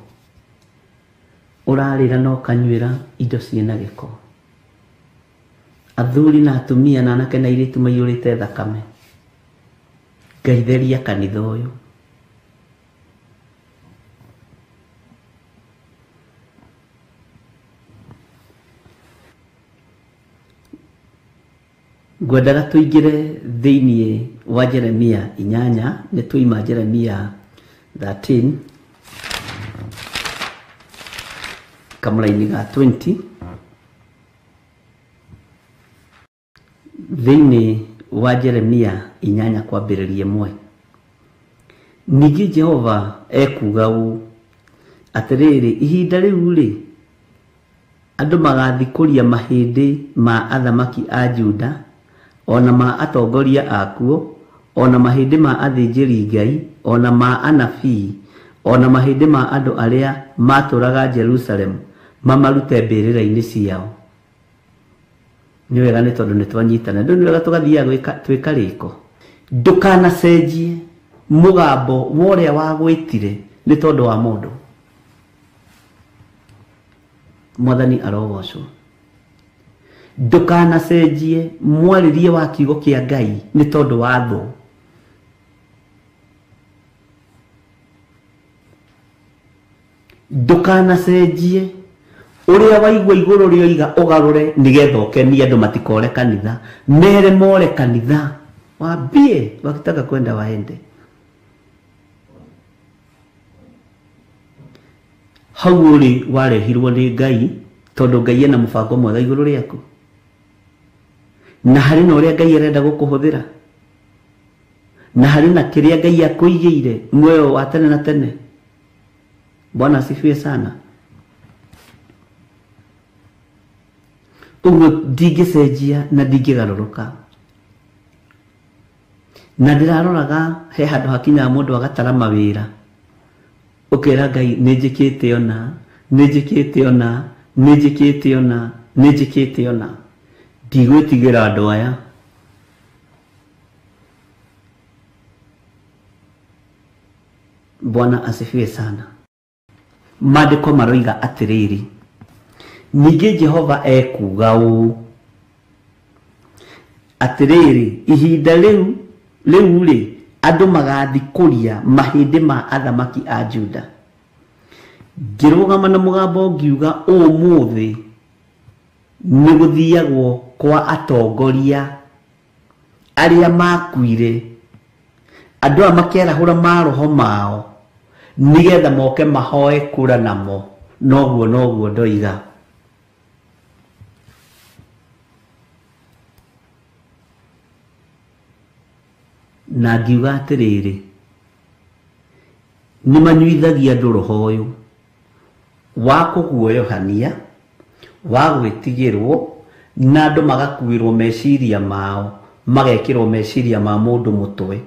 Ũrarĩra na ũkanyuĩra indo ciĩna gĩko. Athuri na atumia na anake na airĩtu maiyũrĩte thakame. Ngai theria kanitha ũyũ. Ngwendaga tũingĩre thĩinĩ wa Jeremia 8, nĩ tũima Jeremia 13 kamũra-inĩ ga 20. Thĩinĩ wa Jeremia 8 kwambĩrĩria 1. Ningĩ Jehova ekuga ũũ atĩrĩrĩ, ihinda rĩu rĩ andũ magathikũria mahĩndĩ ma athamaki a Juda ona ma atongoria akuo, ona mahĩndĩ ma athĩnjĩri Ngai, ona ma anabii, ona mahĩndĩ ma andũ arĩa matũraga Jerusalem mamarute mbĩrĩra-inĩ ciao. Nĩ wega nĩ tondũ nĩ twanyitana. Ndũ nĩ wega tũgathiaga twĩka rĩko. Ndũkanacenjie mũgambo wa ũrĩa wagwĩtire nĩ tondũ wa mũndũ. Mwathani arogocwo. Ndũkanacenjie mwarĩrie wa kiugo kĩa Ngai nĩ tondũ wa thũ. Ndũkanacenjie ũrĩa waigua igũrũ rĩoiga ũgarũre nĩgetha ũkenie andũ matikore kanitha. Mere more kanitha. Waambie wakitaka kwenda waende. Hau ũrĩ warehirwo nĩ Ngai tondu Ngai ena mubango mwega iguru riaku na hari na uria Ngai arenda gukuhuthira na hari na kiria Ngai akuigeire muoyo wa tene na tene. Bwana asifiwe sana. Uguo ndingicenjia na ndingigaruruka na ndiraroraga he handu hakinya mundu agatara mawira ukira Ngai ninjikite ona ninjikite ona ninjikite ona ninjikite ona ndigwitigira andu aya. Bwana asifiwe sana. Maandiko maroiga atiriri, ningi Jehova ekuga uu atiriri, ihinda riu ri andu magathikuria mahindi ma athamaki a Juda. Ngirugama na mugambo ngiuga umuthi ni guthiagwo kwa atongoria aria makuire, andu a makerahura maroho mao nigetha moke mahoe kura namo. Noguo ndoiga. Na ngiuga atiriri, ni manyuithagia andu roho uyu wa kuguoyohania, wa gwitigirwo, na andu magakuirwo meciria mao, magekirwo meciria ma mundu mutwe.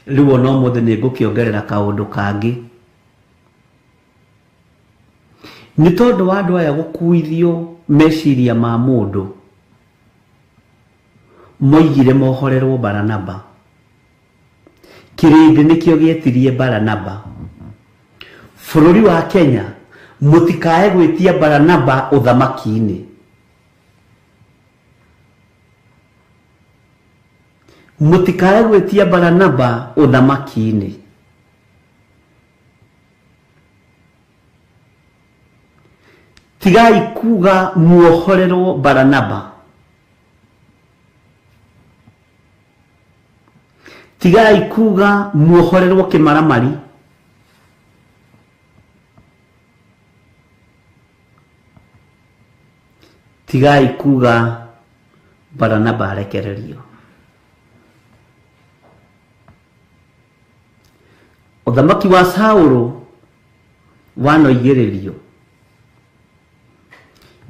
Riu no muthe ni ngukiongerera kaundu kangi, ni tondu wa andu aya gukuithio meciria ma mundu moigire mohorerwo Baranaba. Kirindi nikio gietirie Baranaba. Bururi wa Kenya mutikae gwitia Baranaba uthamaki-ini. Mutikae gwitia Baranaba uthamaki-ini. Tigai kuga muohorerwo Baranaba. Tigai kuga muohorerwo kimaramari. Tigai kuga Baranaba arekererio. Uthamaki wa Saulu wanoigererio.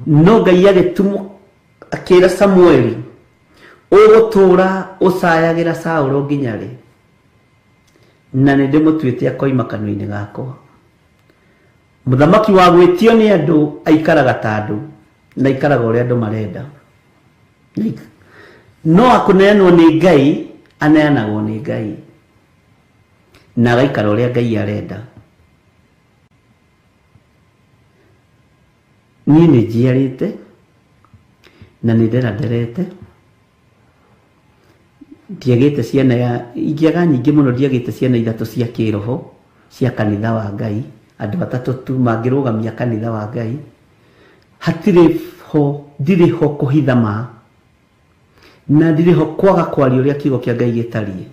No Ngai agitumo akira Samueli, ugutura ucayagira Saulu nginyari, na nindimutuite akoima kanua-ini gakwa. Muthamaki wa gwitio ni andu aikaraga ta andu na ikaraga uria andu marenda. No akunenwo ni Ngai aneanagwo ni Ngai na agaikara uria Ngai arenda. Ni njiarite na ninderaderete, ndiagite ciana ya ingiaga nyingi muno, ndiagite ciana ithatu cia kiroho cia kanitha wa Ngai, andu batatu tu mangirugamia kanitha wa Ngai. Hatire ho, ndiri ho kuhitha ma, na ndiri ho kwaga kwaria uria kiugo kia Ngai gitarie.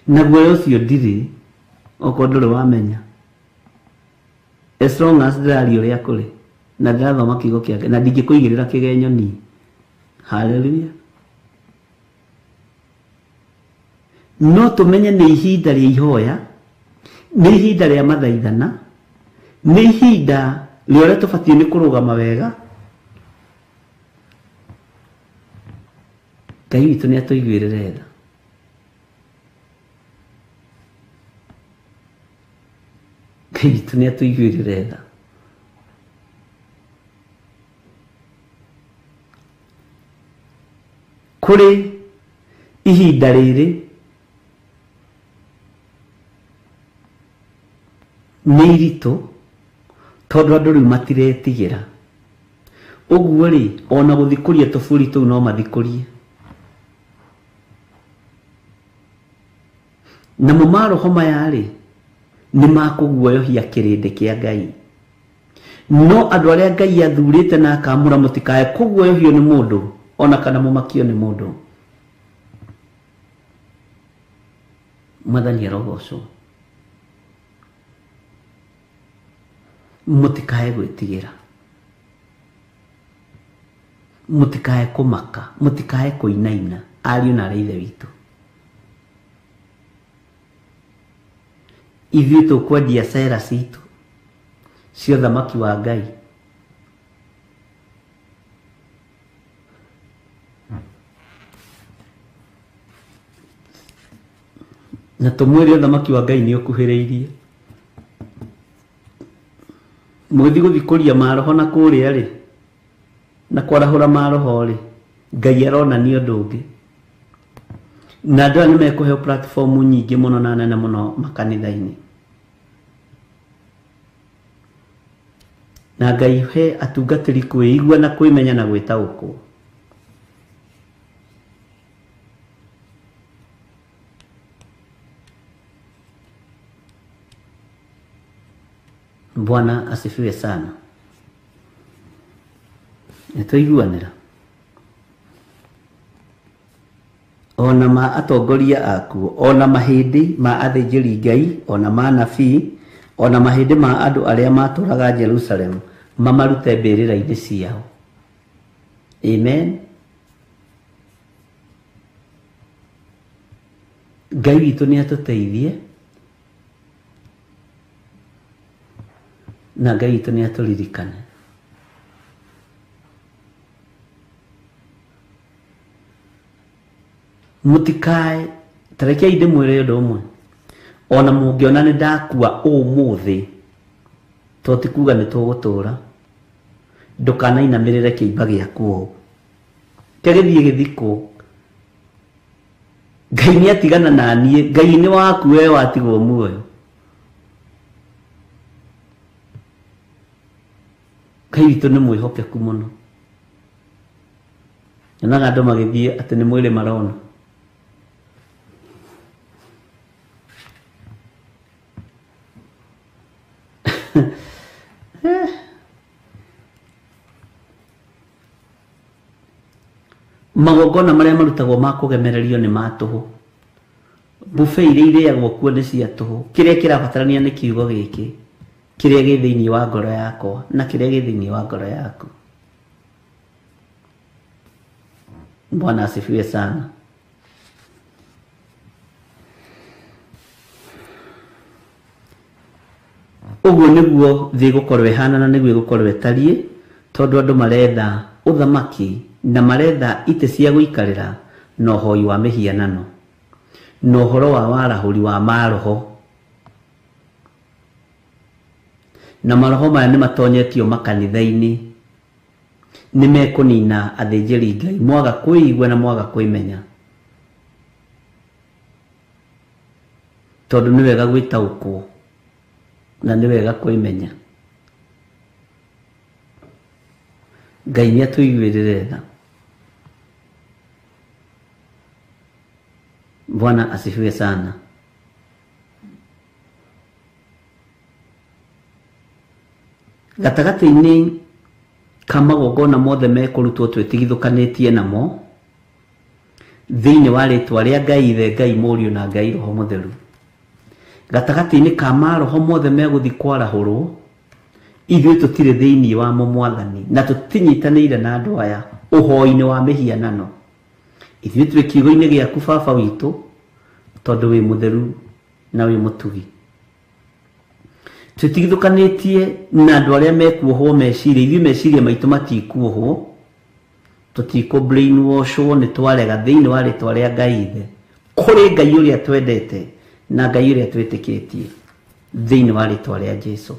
Na guoya ucio ndiri oko nduri wamenya, as long as ndiraria uria kuri na ndirathoma kiugo kia Ngai na ndingikuigirira kigenyo ni. Hallelujah. No tumenye ni ihinda ria ihoya, ni ihinda ria mathaithana, ni ihinda ria uria tubatie ni kurugama wega. Ngai witu ni atuiguirire tha. Ngai witu ni atuiguirire tha. Kuri ihinda riri ni iritu tondu andu riu matiretigira. Uguo ri ona guthikuria tuburi tuu no mathikurie. Na mumaroho maya ri ni makuguoyohia kirindi kia Ngai. No andu aria Ngai athurite na akamura mutikae kuguoyohio ni mundu ona kana mumakio ni mundu. Mwathani arogocwo. mutikae gwĩtigĩra, mutikae kũmaka, mutikae kũinaina, ariũ na arĩa ithe witũ. Ithuĩ tũkwendia cera citũ cia ũthamaki wa Ngai. Na tũmwĩre ũthamaki wa Ngai nĩ ũkuhĩrĩirie. Mũgĩthiĩ gũthikũria maroho na kũrĩa rĩ, na kwarahũra maroho rĩ, Ngai aronania ũndũ ũngĩ. Na andũ aya nĩ mekũheo platform nyingĩ mũno na nene mũno makanitha-inĩ. Na Ngai he atungatĩri kwĩigua na kwĩmenya na gwĩtaũkwo. Bwana asifiwe sana. Nĩtũiguanĩra. Ona ma atongoria akuo, ona mahĩndĩ ma athĩnjĩri Ngai, ona ma nabii, ona mahĩndĩ ma andũ arĩa matũraga Jerusalem mamarute mbĩrĩra-inĩ ciao. Amen. Ngai witũ nĩ atũteithie na Ngai witũ nĩ atũririkane. Mutikae, tarekei ndĩmwĩre ũndũ ũmwe, ona mũngĩona nĩ ndakua ũmũthĩ, to ti kuga nĩ tũgũtũra, ndũkanainamĩrĩre kĩimba gĩaku ũũ, kĩgĩthiĩ gĩthikũ. Ngai nĩ atigana na niĩ, Ngai nĩ waku we watigwo muoyo. Ngai witũ nĩ mwĩhokeku mũno. Nyonaga andũ magĩthiĩ atĩ nĩ mwĩrĩ marona. Magongona marĩa marutagwo ma kũgemererio nĩ ma tũhũ. Buffet iria irĩagwo kuo nĩ cia tũhũ. Kĩrĩa kĩrabatarania nĩ kiugo gĩkĩ, kĩrĩa gĩ thĩinĩ wa ngoro yakwa na kĩrĩa gĩ thĩinĩ wa ngoro yaku. Bwana asifiwe sana. Ũguo nĩguo thĩ gũkorwo ĩhana na nĩguo gũkorwo ĩtariĩ, tondũ andũ maretha ũthamaki na maretha itĩ cia gũikarĩra na ũhoi wa mĩhianano na ũhoro wa warahũri wa maroho. Na maroho maya nĩ matonyetio makanitha-inĩ, nĩ mekũnina athĩnjĩri Ngai, mwaga kwĩigua na mwaga kwĩmenya, tondũ nĩ wega gwĩtaũkwo na nĩ wega kwĩmenya. Ngai nĩ atũiguĩrĩre tha. Bwana asifiwe sana. Gatagatĩ-inĩ ka magongona mothe mekũrutwo twĩtigithũkanĩtie namo thĩinĩ wa rĩtwa rĩa Ngai Ithe, Ngai Mũriũ na Ngai Roho Mũtheru, gatagatĩ-inĩ ka maroho mothe megũthiĩ kwarahũrwo, ithuĩ tũtirĩ thĩinĩ wa mo Mwathani na tũtinyitanĩire na andũ aya ũhoi-inĩ wa mĩhianano. Ithuĩ twĩ kiugo-inĩ gĩaku Baba witũ, tondũ wĩ mũtheru na wĩ mũtugi. Tũtigithũkanĩtie na andũ arĩa mekuohwo meciria, ithuĩ meciria maitũ matikuohwo, tũtikũ brainwashwo nĩ twarega thĩinĩ wa rĩtwa rĩa Ngai Ithe, kũrĩ Ngai ũrĩa twendete na Ngai ũrĩa twĩtĩkĩtie thĩinĩ wa rĩtwa rĩa Jesũ.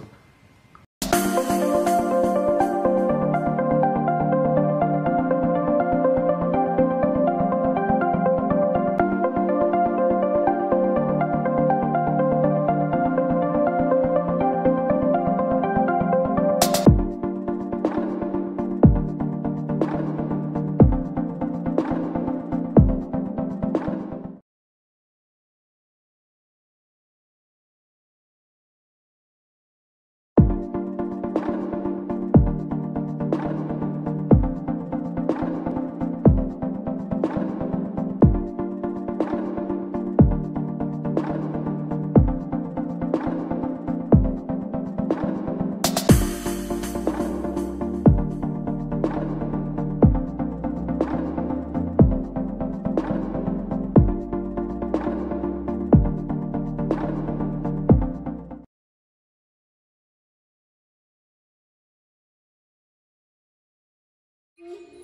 you.